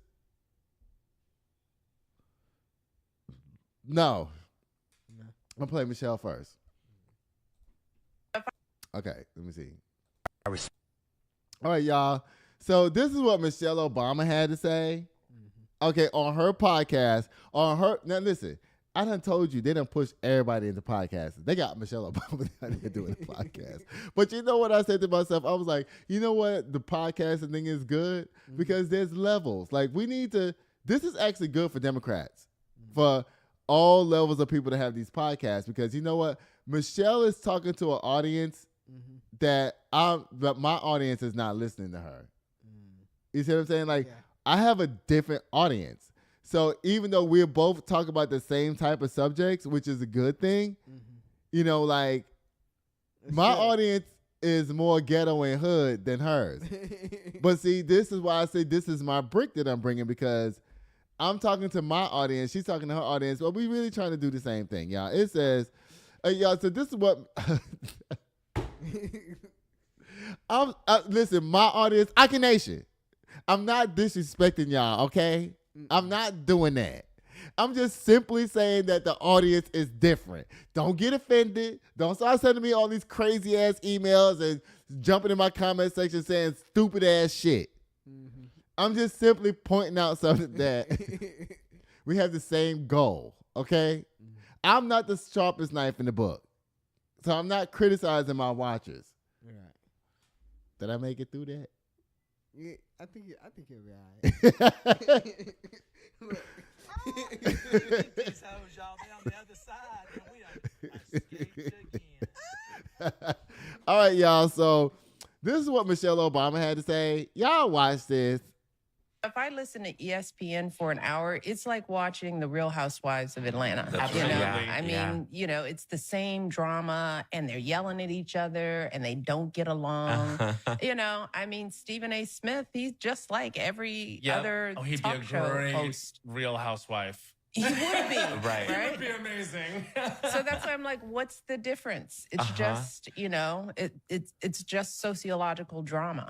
A: No. I'm going to play Michelle first. Okay, let me see. All right, y'all. So this is what Michelle Obama had to say. Mm-hmm. Okay, on her podcast, now listen, I done told you they done push everybody into podcasting. They got Michelle Obama out there doing the podcast. But you know what I said to myself? I was like, you know what? The podcasting thing is good because there's levels. Like we need to. This is actually good for Democrats, for all levels of people to have these podcasts because you know what? Michelle is talking to an audience that my audience is not listening to her. You see what I'm saying? Like I have a different audience. So even though we're both talking about the same type of subjects, which is a good thing, you know, like my audience is more ghetto and hood than hers. But see, this is why I say this is my brick that I'm bringing because I'm talking to my audience. She's talking to her audience. Well, we really trying to do the same thing, y'all. It says, y'all, so this is what... listen, my audience, Aki Nation, I'm not disrespecting y'all, okay? I'm not doing that. I'm just simply saying that the audience is different. Don't get offended. Don't start sending me all these crazy ass emails and jumping in my comment section saying stupid ass shit. I'm just simply pointing out something that we have the same goal, okay? I'm not the sharpest knife in the book. So I'm not criticizing my watchers.
C: Right.
A: Did I make it through that?
C: Yeah, I think you'll be all right.
D: These hoes, y'all, they on the other side, and we are escaped again.
A: All right, y'all. So this is what Michelle Obama had to say. Y'all watch this.
G: If I listen to ESPN for an hour, it's like watching The Real Housewives of Atlanta.
H: Absolutely.
G: You know, I mean, you know, it's the same drama, and they're yelling at each other, and they don't get along. You know, I mean, Stephen A. Smith, he's just like every other
H: he'd
G: talk
H: be a
G: show
H: great
G: host.
H: Real Housewife.
G: He would be,
H: Right.
G: right?
H: It would be amazing.
G: So that's why I'm like, what's the difference? It's just, you know, it's just sociological drama.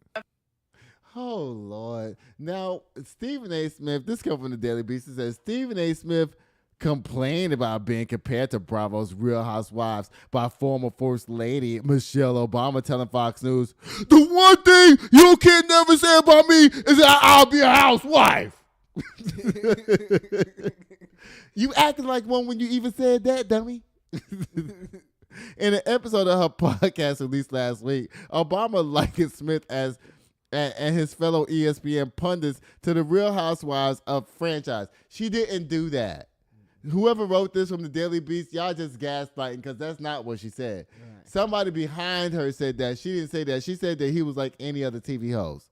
A: Oh, Lord. Now, Stephen A. Smith, this comes from the Daily Beast. It says, Stephen A. Smith complained about being compared to Bravo's Real Housewives by former First Lady Michelle Obama telling Fox News, the one thing you can never say about me is that I'll be a housewife. You acting like one when you even said that, dummy. In an episode of her podcast released last week, Obama likened Smith as and his fellow ESPN pundits to the Real Housewives of franchise. She didn't do that. Whoever wrote this from the Daily Beast, y'all just gaslighting because that's not what she said. Right. Somebody behind her said that. She didn't say that. She said that he was like any other TV host.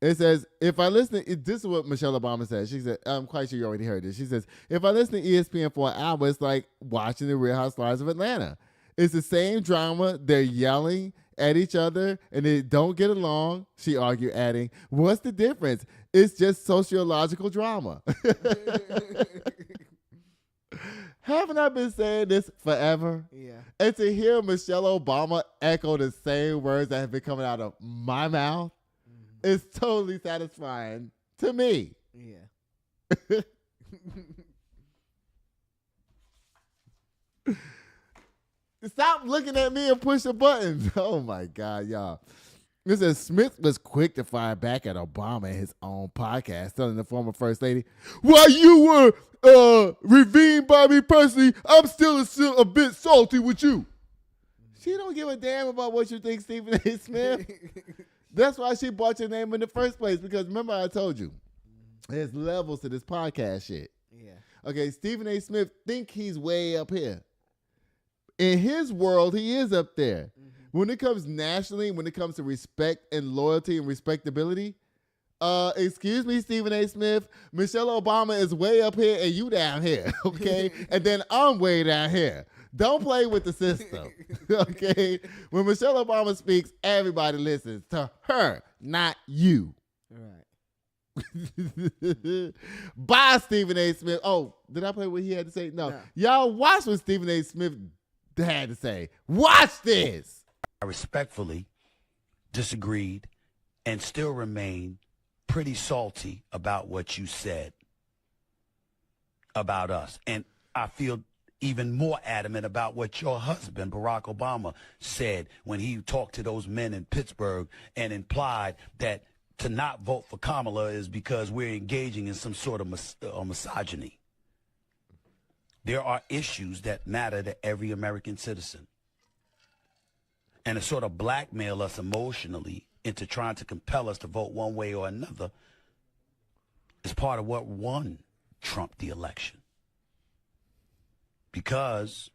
A: It says, if I listen, this is what Michelle Obama said. She said, I'm quite sure you already heard this. She says, if I listen to ESPN for an hour, it's like watching the Real Housewives of Atlanta. It's the same drama. They're yelling at each other and they don't get along, she argued, adding, what's the difference? It's just sociological drama. Haven't I been saying this forever?
C: Yeah.
A: And to hear Michelle Obama echo the same words that have been coming out of my mouth is totally satisfying to me.
C: Yeah.
A: Stop looking at me and push the buttons. Oh, my God, y'all. It says Smith was quick to fire back at Obama in his own podcast, telling the former First Lady, while you were revered by me personally, I'm still a bit salty with you. She don't give a damn about what you think, Stephen A. Smith. That's why she brought your name in the first place, because remember I told you, there's levels to this podcast shit.
C: Yeah.
A: Okay, Stephen A. Smith think he's way up here. In his world, he is up there. Mm-hmm. When it comes nationally, when it comes to respect and loyalty and respectability, excuse me, Stephen A. Smith, Michelle Obama is way up here and you down here, okay? And then I'm way down here. Don't play with the system, okay? When Michelle Obama speaks, everybody listens to her, not you.
C: Right.
A: Bye, Stephen A. Smith. Oh, did I play what he had to say? No. Y'all watch what Stephen A. Smith had to say. Watch this.
I: I respectfully disagreed and still remain pretty salty about what you said about us. And I feel even more adamant about what your husband, Barack Obama, said when he talked to those men in Pittsburgh and implied that to not vote for Kamala is because we're engaging in some sort of misogyny. There are issues that matter to every American citizen. And to sort of blackmail us emotionally into trying to compel us to vote one way or another is part of what won Trump the election. Because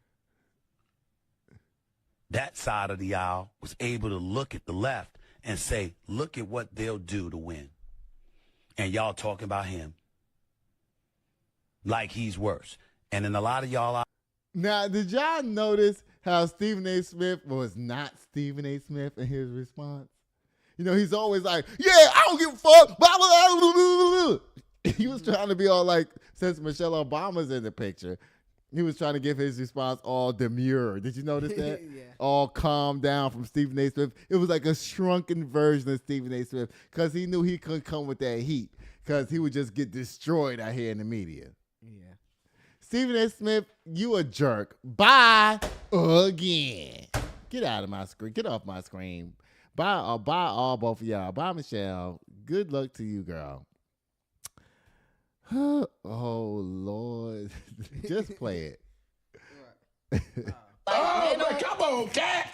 I: that side of the aisle was able to look at the left and say, look at what they'll do to win. And y'all talking about him like he's worse. And then a lot of y'all...
A: Now, did y'all notice how Stephen A. Smith was not Stephen A. Smith in his response? You know, he's always like, yeah, I don't give a fuck. Blah, blah, blah, blah, blah. He was trying to be all like, since Michelle Obama's in the picture, he was trying to give his response all demure. Did you notice that?
C: Yeah.
A: All calm down from Stephen A. Smith. It was like a shrunken version of Stephen A. Smith because he knew he couldn't come with that heat because he would just get destroyed out here in the media.
C: Yeah.
A: Stephen A. Smith, you a jerk. Bye again. Get out of my screen. Get off my screen. Bye all both of y'all. Bye, Michelle. Good luck to you, girl. Oh, Lord. Just play it.
B: Oh, man, come on, cat.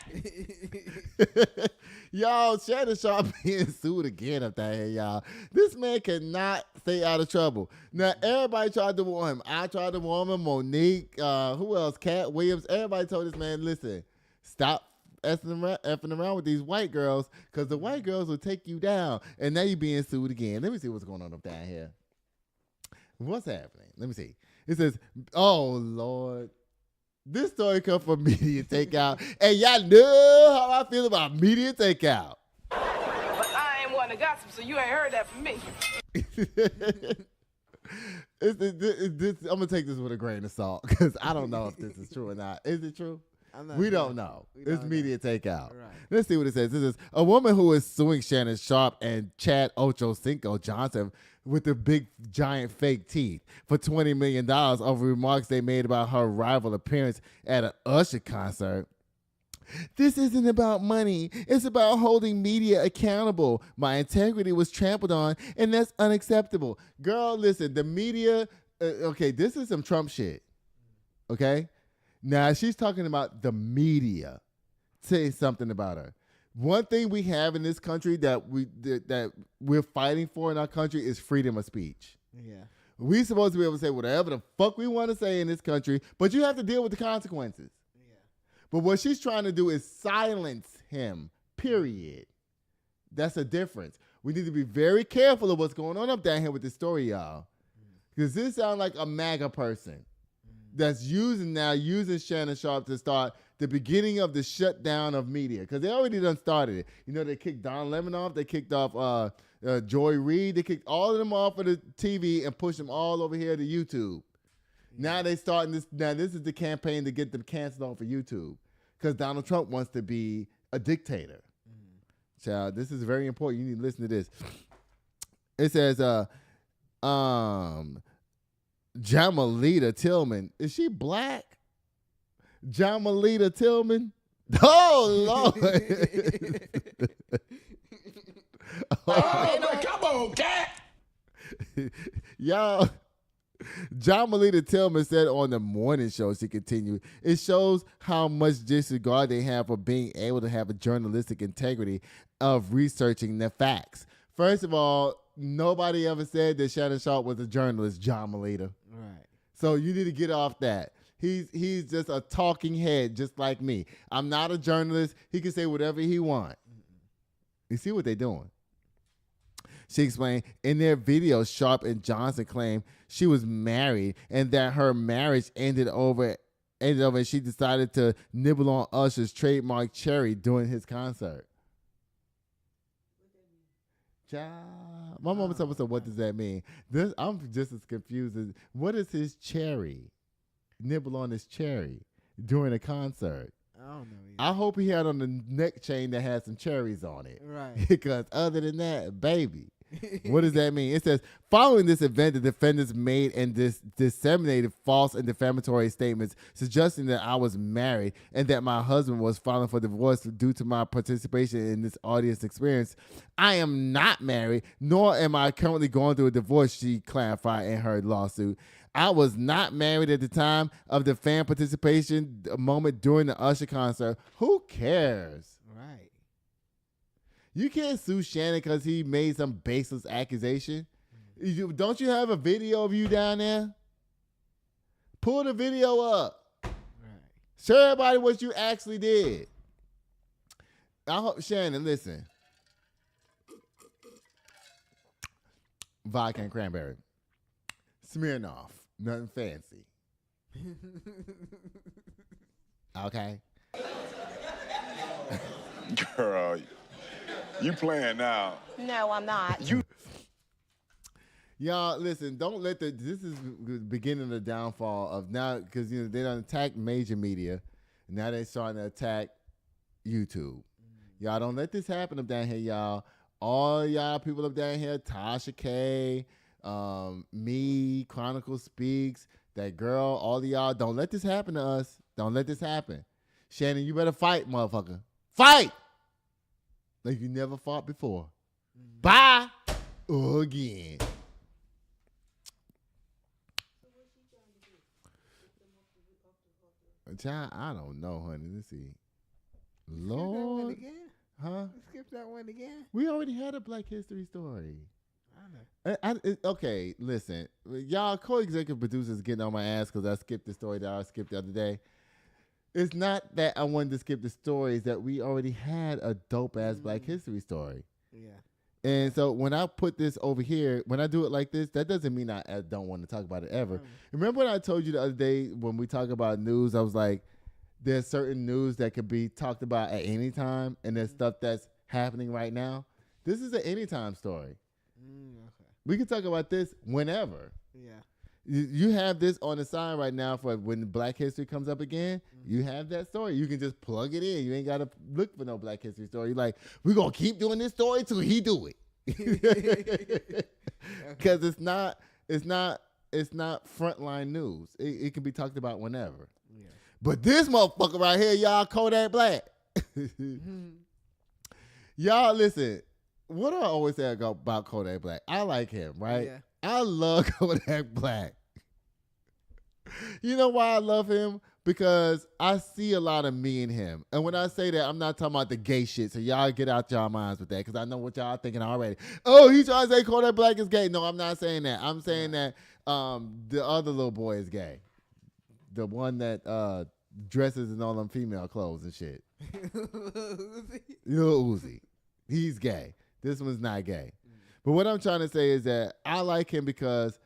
A: Y'all, Shannon Sharpe being sued again up there, y'all. This man cannot stay out of trouble. Now, everybody tried to warn him. I tried to warn him. Monique, who else? Cat Williams. Everybody told this man, listen, stop effing around with these white girls because the white girls will take you down. And now you're being sued again. Let me see what's going on up down here. What's happening? Let me see. It says, oh, Lord. This story comes from Media Takeout. And y'all know how I feel about Media Takeout.
J: But I ain't one to gossip, so you ain't heard that from me.
A: I'm going to take this with a grain of salt because I don't know if this is true or not. Is it true? We don't know. It's Media Takeout. Right. Let's see what it says. This is a woman who is suing Shannon Sharpe and Chad Ochocinco Johnson with the big giant fake teeth for $20 million over remarks they made about her rival appearance at an Usher concert. This isn't about money. It's about holding media accountable. My integrity was trampled on, and that's unacceptable. Girl, listen, the media, okay, this is some Trump shit, okay? Now, she's talking about the media saying something about her. One thing we have in this country that we're fighting for in our country is freedom of speech.
C: Yeah.
A: We're supposed to be able to say whatever the fuck we want to say in this country, but you have to deal with the consequences. Yeah. But what she's trying to do is silence him, period. That's a difference. We need to be very careful of what's going on up down here with this story, y'all. Because this sounds like a MAGA person that's using Shannon Sharpe to start the beginning of the shutdown of media, because they already done started it. You know, they kicked Don Lemon off. They kicked off Joy Reid. They kicked all of them off of the TV and pushed them all over here to YouTube. Now they starting this. Now this is the campaign to get them canceled off of YouTube because Donald Trump wants to be a dictator. Child, this is very important. You need to listen to this. It says, Jamalita Tillman. Is she black? Jamalita Tillman? Oh, Lord.
B: Oh, come on, cat.
A: Y'all, Jamalita Tillman said on the morning show, she continued, it shows how much disregard they have for being able to have a journalistic integrity of researching the facts. First of all, nobody ever said that Shannon Sharpe was a journalist, Jamalita.
C: Right.
A: So you need to get off that. He's just a talking head, just like me. I'm not a journalist. He can say whatever he wants. You see what they're doing? She explained, in their video, Sharpe and Johnson claimed she was married and that her marriage ended over and she decided to nibble on Usher's trademark cherry during his concert. My mama told me, so what does that mean? I'm just as confused as, what is his cherry? Nibble on his cherry during a concert.
C: I don't know.
A: I hope he had on the neck chain that had some cherries on it.
C: Right.
A: Because other than that, baby, What does that mean? It says, following this event, the defendants made and disseminated false and defamatory statements suggesting that I was married and that my husband was filing for divorce due to my participation in this audience experience. I am not married, nor am I currently going through a divorce, she clarified in her lawsuit. I was not married at the time of the fan participation moment during the Usher concert. Who cares?
C: Right.
A: You can't sue Shannon because he made some baseless accusation. Don't you have a video of you down there? Pull the video up.
C: Right.
A: Show everybody what you actually did. I hope, Shannon, listen. Vodka and cranberry. Smirnoff. Nothing fancy. Okay.
K: Girl, you playing now.
L: No, I'm not.
A: Y'all, listen, don't let this is the beginning of the downfall of now, because they done attacked major media. Now they're starting to attack YouTube. Y'all don't let this happen up down here, y'all. All y'all people up down here, Tasha K, me, Chronicle Speaks, that girl, all of y'all, don't let this happen to us. Don't let this happen. Shannon, you better fight, motherfucker. Fight! Like you never fought before. Bye! Again. John, I don't know, honey. Let's see. Lord. Huh?
C: Skip that one again.
A: We already had a Black History story.
C: I know.
A: Okay, listen. Y'all co-executive producers getting on my ass because I skipped the story that I skipped the other day. It's not that I wanted to skip the stories, that we already had a dope-ass Black History story.
C: Yeah.
A: And so when I put this over here, when I do it like this, that doesn't mean I don't want to talk about it ever. Remember when I told you the other day when we talk about news, I was like, there's certain news that could be talked about at any time, and there's stuff that's happening right now. This is an anytime story.
C: Okay.
A: We can talk about this whenever.
C: Yeah.
A: You have this on the side right now for when Black History comes up again. You have that story. You can just plug it in. You ain't got to look for no Black History story. You're like, we're going to keep doing this story till he do it. Because it's not frontline news. It can be talked about whenever.
C: Yeah.
A: But this motherfucker right here, y'all, Kodak Black. Y'all, listen. What do I always say about Kodak Black? I like him, right?
C: Yeah.
A: I love Kodak Black. You know why I love him? Because I see a lot of me in him. And when I say that, I'm not talking about the gay shit. So y'all get out y'all minds with that, because I know what y'all thinking already. Oh, he's trying to say Kodak Black is gay. No, I'm not saying that. I'm saying that the other little boy is gay. The one that dresses in all them female clothes and shit. Lil Uzi. He's gay. This one's not gay. But what I'm trying to say is that I like him because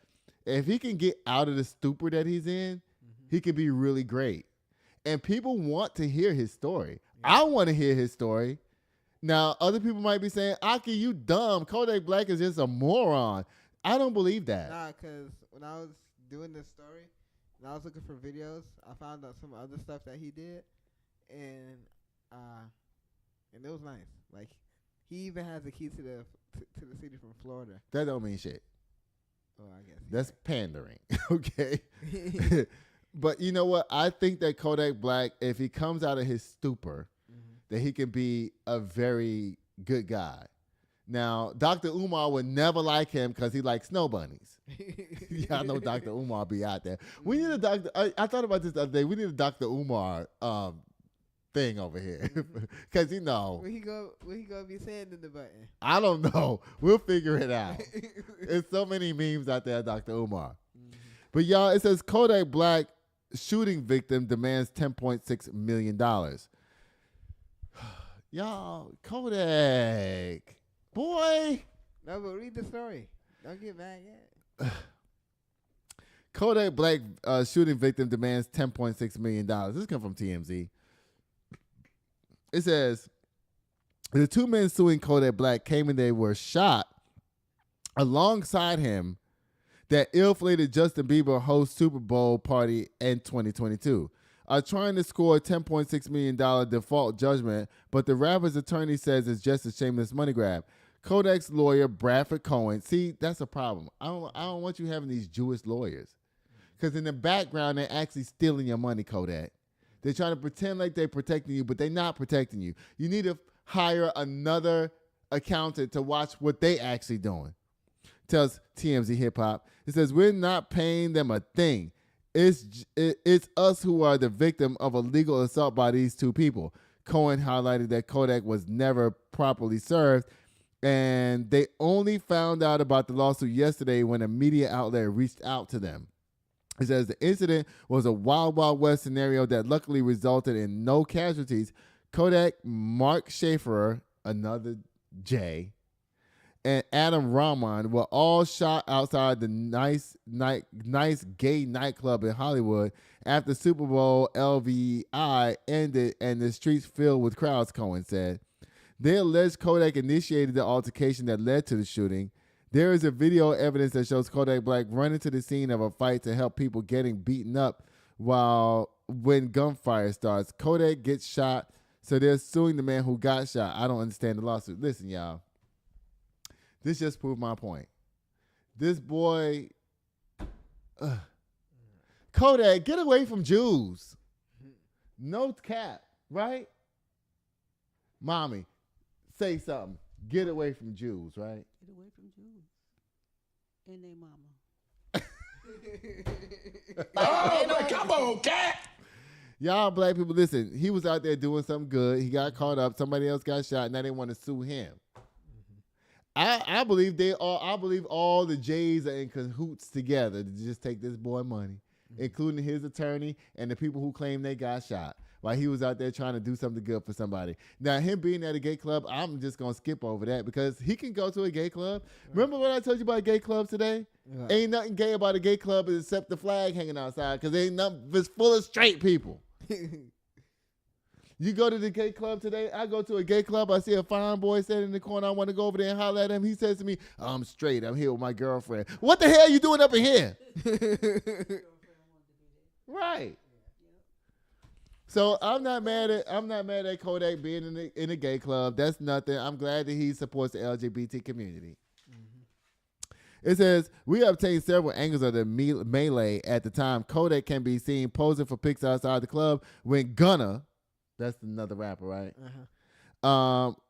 A: if he can get out of the stupor that he's in, he can be really great. And people want to hear his story. Yeah. I want to hear his story. Now, other people might be saying, Aki, you dumb. Kodak Black is just a moron. I don't believe that.
C: Nah, because when I was doing this story, and I was looking for videos, I found out some other stuff that he did, and it was nice. Like, he even has the key to the city from Florida.
A: That don't mean shit.
C: Oh, I guess.
A: That's right. Pandering. Okay. But you know what? I think that Kodak Black, if he comes out of his stupor, that he can be a very good guy. Now, Dr. Umar would never like him because he likes snow bunnies. Y'all know Dr. Umar be out there. We need a Dr. I thought about this the other day. We need a Dr. Umar thing over here. Because, you know.
C: What he gonna be saying in the button?
A: I don't know. We'll figure it out. There's so many memes out there, Dr. Umar. But, y'all, it says Kodak Black shooting victim demands $10.6 million. Y'all, Kodak. Boy.
C: No, but read the story. Don't get mad yet.
A: Kodak Black shooting victim demands $10.6 million. This comes from TMZ. It says, the two men suing Kodak Black claim they were shot alongside him that ill-fated Justin Bieber host Super Bowl party in 2022. Are trying to score a $10.6 million default judgment, but the rapper's attorney says it's just a shameless money grab. Kodak's lawyer, Bradford Cohen. See, that's a problem. I don't want you having these Jewish lawyers. Because in the background, they're actually stealing your money, Kodak. They're trying to pretend like they're protecting you, but they're not protecting you. You need to hire another accountant to watch what they actually doing. Tells TMZ Hip Hop. It says, we're not paying them a thing. It's us who are the victim of a legal assault by these two people. Cohen highlighted that Kodak was never properly served, and they only found out about the lawsuit yesterday when a media outlet reached out to them. It says the incident was a Wild Wild West scenario that luckily resulted in no casualties. Kodak, Mark Schaefer, another J, and Adam Rahman were all shot outside the nice gay nightclub in Hollywood after Super Bowl LVI ended and the streets filled with crowds, Cohen said. They alleged Kodak initiated the altercation that led to the shooting. There is a video evidence that shows Kodak Black running to the scene of a fight to help people getting beaten up when gunfire starts. Kodak gets shot, so they're suing the man who got shot. I don't understand the lawsuit. Listen, y'all. This just proved my point. This boy, Kodak, get away from Jews. No cap, right? Mommy, say something. Get away from Jews, right?
E: Get away from Jews. And they mama.
B: Oh, come on, cat.
A: Y'all black people, listen, he was out there doing something good. He got caught up. Somebody else got shot. Now they want to sue him. I believe all the J's are in cahoots together to just take this boy money, including his attorney and the people who claim they got shot while he was out there trying to do something good for somebody. Now, him being at a gay club, I'm just going to skip over that because he can go to a gay club. Right. Remember what I told you about gay clubs today? Right. Ain't nothing gay about a gay club except the flag hanging outside because ain't nothing, it's full of straight people. You go to the gay club today, I go to a gay club, I see a fine boy sitting in the corner, I want to go over there and holler at him. He says to me, I'm straight, I'm here with my girlfriend. What the hell are you doing up in here? Right. So I'm not mad at Kodak being in a gay club. That's nothing. I'm glad that he supports the LGBT community. It says, we obtained several angles of the melee at the time. Kodak can be seen posing for pics outside the club when Gunna, that's another rapper, right?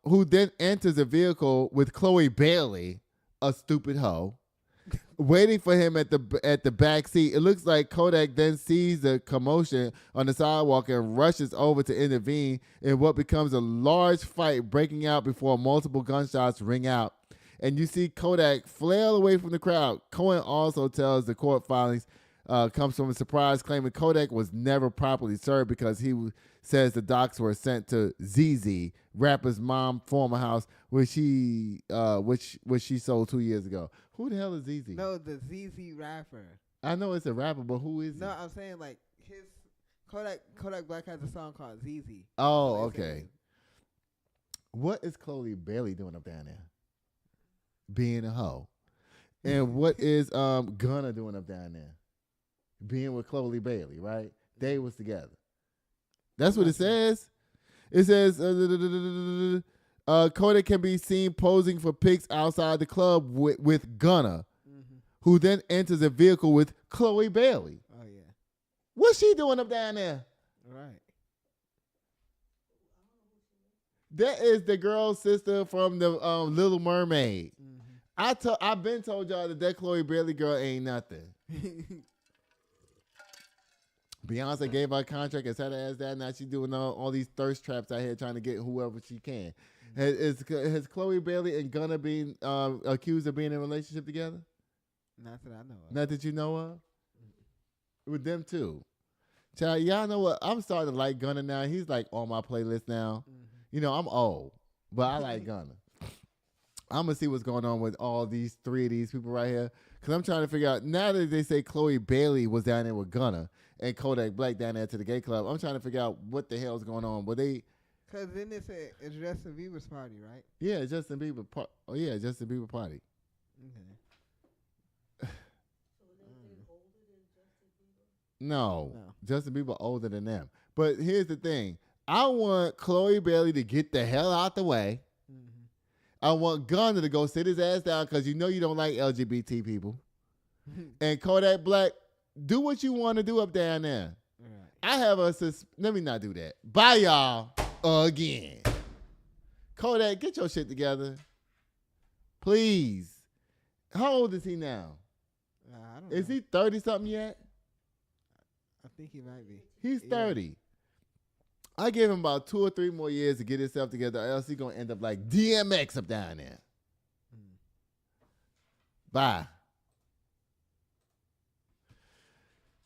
A: Who then enters a vehicle with Chloe Bailey, a stupid hoe, waiting for him at the back seat. It looks like Kodak then sees the commotion on the sidewalk and rushes over to intervene in what becomes a large fight breaking out before multiple gunshots ring out. And you see Kodak flail away from the crowd. Cohen also tells the court filings comes from a surprise claiming Kodak was never properly served because he says the docs were sent to ZZ, rapper's mom former house, which she sold 2 years ago. Who the hell is ZZ?
C: No, the ZZ rapper.
A: I know it's a rapper, but who is he?
C: No, I'm saying like his Kodak Black has a song called ZZ.
A: Oh, okay. What is Chloe Bailey doing up down there? Being a hoe. And what is Gunna doing up down there? Being with Chloe Bailey, right? They was together. That's what it says. It says Kodak can be seen posing for pics outside the club with Gunna, who then enters a vehicle with Chloe Bailey.
C: Oh, yeah.
A: What's she doing up down there?
C: Right.
A: That is the girl's sister from the Little Mermaid. I've been told y'all that Chloe Bailey girl ain't nothing. Beyonce gave her a contract and said as that. Now she's doing all these thirst traps out here trying to get whoever she can. Has Chloe Bailey and Gunna been accused of being in a relationship together?
C: Not that I know of.
A: Not that you know of? With them too. Child, y'all know what? I'm starting to like Gunna now. He's like on my playlist now. You know, I'm old, but I like Gunna. I'm going to see what's going on with all these three of these people right here. Because I'm trying to figure out, now that they say Chloe Bailey was down there with Gunna and Kodak Black down there to the gay club, I'm trying to figure out what the hell's going on. Were they...
C: Because then it's Justin Bieber's party, right?
A: Yeah, Justin Bieber Justin Bieber party.
C: Okay.
A: No, Justin Bieber older than them. But here's the thing. I want Chloe Bailey to get the hell out the way. I want Gunner to go sit his ass down because you know you don't like LGBT people. And Kodak Black, do what you want to do up down there. Right. I have let me not do that. Bye, y'all. Again. Kodak, get your shit together. Please. How old is he now?
C: I don't
A: is
C: know.
A: he 30-something yet?
C: I think he might be.
A: He's 30. I give him about 2 or 3 more years to get himself together, or else he's going to end up like DMX up down there. Bye.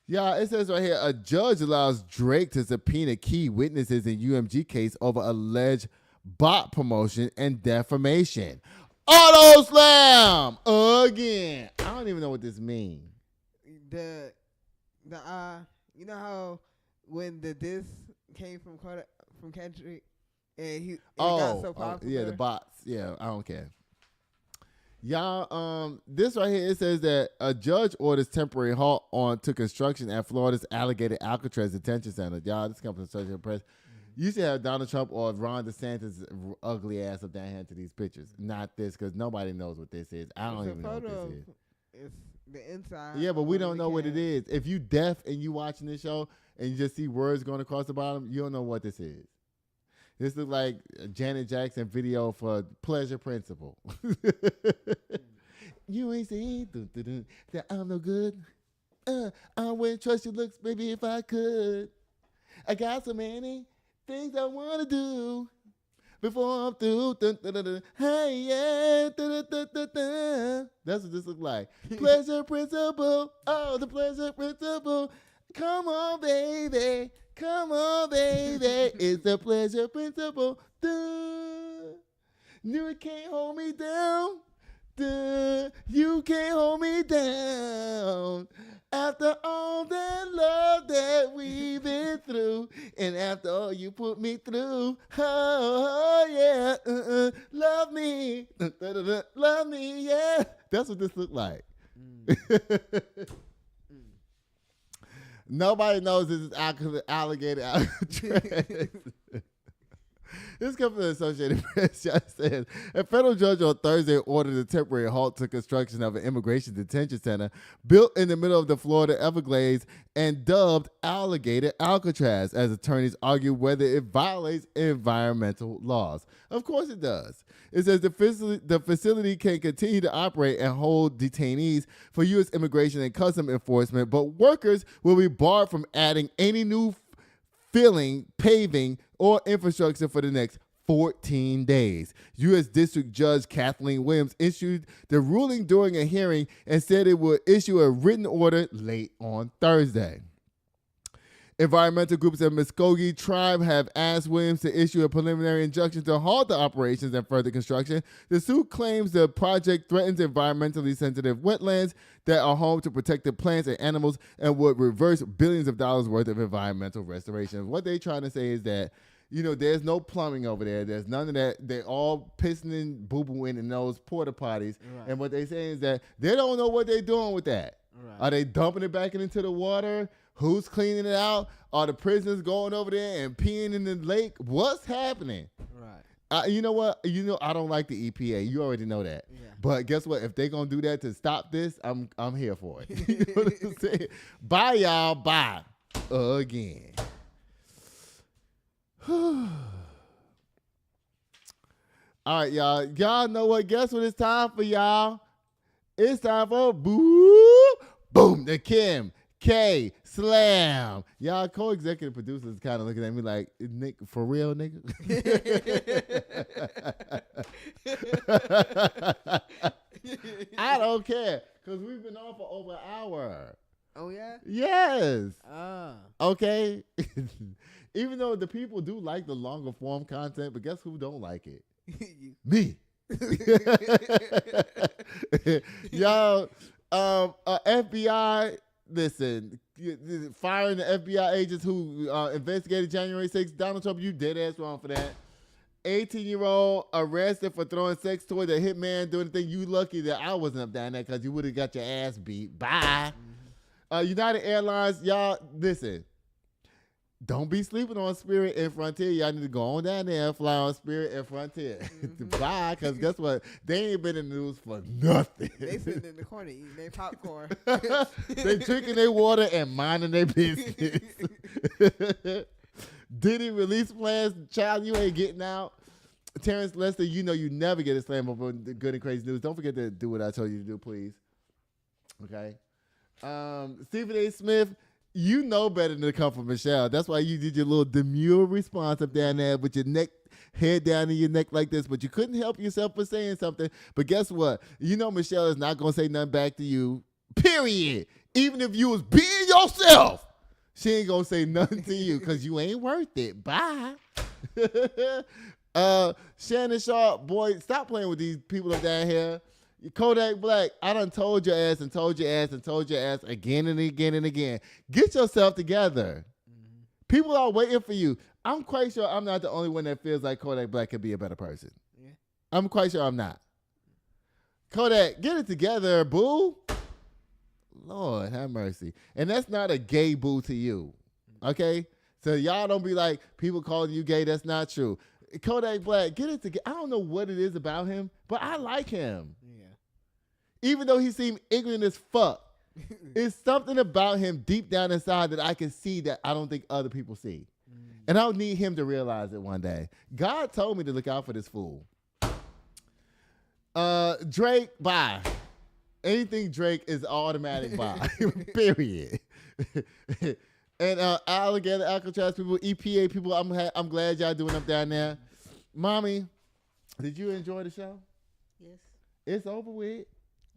A: Yeah, it says right here, a judge allows Drake to subpoena key witnesses in UMG case over alleged bot promotion and defamation. Auto slam again. I don't even know what this means.
C: You know how when the diss came from Kendrick and it got so popular?
A: Yeah, the bots. Yeah, I don't care. Y'all, this right here, it says that a judge orders temporary halt on to construction at Florida's Alligator Alcatraz detention center. Y'all, this comes from the Associated Press. You should have Donald Trump or Ron DeSantis' ugly ass up down here to these pictures. Not this, because nobody knows what this is. I don't even know what this is.
C: It's the inside.
A: Yeah, but we don't know what it is. If you deaf and you watching this show and you just see words going across the bottom, you don't know what this is. This looks like a Janet Jackson video for Pleasure Principle. You ain't saying that I'm no good. I wouldn't trust your looks, baby, if I could. I got so many things I want to do before I'm through. Hey, yeah. That's what this looks like. Pleasure Principle. Oh, the Pleasure Principle. Come on, baby. Come on, baby. It's the Pleasure Principle. Duh. You can't hold me down. Duh. You can't hold me down. After all that love that we've been through, and after all you put me through, oh yeah, love me, love me, yeah. That's what this look like. Nobody knows this is Alligator Alcatraz. This comes from the Associated Press. Says a federal judge on Thursday ordered a temporary halt to construction of an immigration detention center built in the middle of the Florida Everglades and dubbed Alligator Alcatraz, as attorneys argue whether it violates environmental laws. Of course it does. It says the facility can continue to operate and hold detainees for U.S. Immigration and Customs Enforcement, but workers will be barred from adding any new filling, paving, or infrastructure for the next 14 days. U.S. District Judge Kathleen Williams issued the ruling during a hearing and said it would issue a written order late on Thursday. Environmental groups of Muskogee Tribe have asked Williams to issue a preliminary injunction to halt the operations and further construction. The suit claims the project threatens environmentally sensitive wetlands that are home to protected plants and animals and would reverse billions of dollars worth of environmental restoration. What they're trying to say is that, you know, there's no plumbing over there. There's none of that. They're all pissing and boo-booing in those porta potties. Right. And what they're saying is that they don't know what they're doing with that. Right. Are they dumping it back into the water? Who's cleaning it out? Are the prisoners going over there and peeing in the lake? What's happening? Right. You know what? You know I don't like the EPA. You already know that. Yeah. But guess what? If they're gonna do that to stop this, I'm here for it. You know what I'm saying? Bye, y'all. Bye. Again. All right, y'all. Y'all know what? Guess what it's time for, y'all? It's time for boom the Kim K Slammm. Y'all co-executive producers kind of looking at me like, Nick, for real, nigga? I don't care, because we've been on for over an hour.
C: Oh, yeah?
A: Yes. Okay. Even though the people do like the longer form content, but guess who don't like it? Me. Y'all, FBI, listen, firing the FBI agents who investigated January 6th. Donald Trump, you dead ass wrong for that. 18-year-old arrested for throwing sex toys at hitman doing the thing. You lucky that I wasn't up down there because you would have got your ass beat. Bye. United Airlines, y'all, listen. Don't be sleeping on Spirit and Frontier. Y'all need to go on down there and fly on Spirit and Frontier. Bye, because guess what? They ain't been in the news for nothing.
C: They sitting in the corner eating their popcorn.
A: They drinking their water and minding their business. Diddy release plans. Child, you ain't getting out. Terence Lester, you know you never get a slam over the good and crazy news. Don't forget to do what I told you to do, please. Okay. Stephen A. Smith, you know better than to come from Michelle. That's why you did your little demure response up down there with your neck, head down in your neck like this, but you couldn't help yourself for saying something. But guess what? You know Michelle is not going to say nothing back to you, period. Even if you was being yourself, she ain't going to say nothing to you because you ain't worth it. Bye. Shannon, Sharpe, boy, stop playing with these people up down here. Kodak Black, I done told your ass and told your ass and told your ass again and again and again. Get yourself together. Mm-hmm. People are waiting for you. I'm quite sure I'm not the only one that feels like Kodak Black could be a better person. Yeah. I'm quite sure I'm not. Kodak, get it together, boo. Lord, have mercy. And that's not a gay boo to you, okay? So y'all don't be like, people calling you gay. That's not true. Kodak Black, get it together. I don't know what it is about him, but I like him. Yeah. Even though he seemed ignorant as fuck, it's something about him deep down inside that I can see that I don't think other people see. And I'll need him to realize it one day. God told me to look out for this fool. Drake, bye. Anything Drake is automatic bye. Period. And Alligator, Alcatraz people, EPA people, I'm glad y'all doing up down there. Mommy, did you enjoy the show?
E: Yes.
A: It's over with.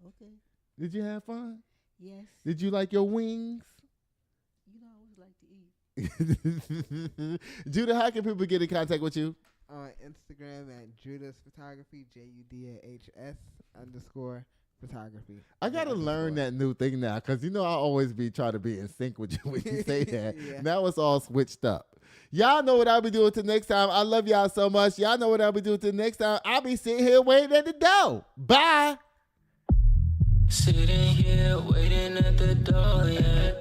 E: Okay.
A: Did you have fun?
E: Yes.
A: Did you like your wings?
E: You know I always like to eat.
A: Judah, how can people get in contact with you?
C: On Instagram at Judah's Photography, JUDAHS_photography.
A: I gotta learn that new thing now, because you know I always be trying to be in sync with you when you say that. Yeah. Now it's all switched up. Y'all know what I'll be doing till next time. I love y'all so much. Y'all know what I'll be doing till next time. I'll be sitting here waiting at the door. Bye.
L: Sitting here waiting at the door, yeah.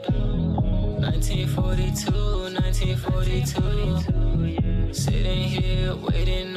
L: 1942, 1942. Sitting here waiting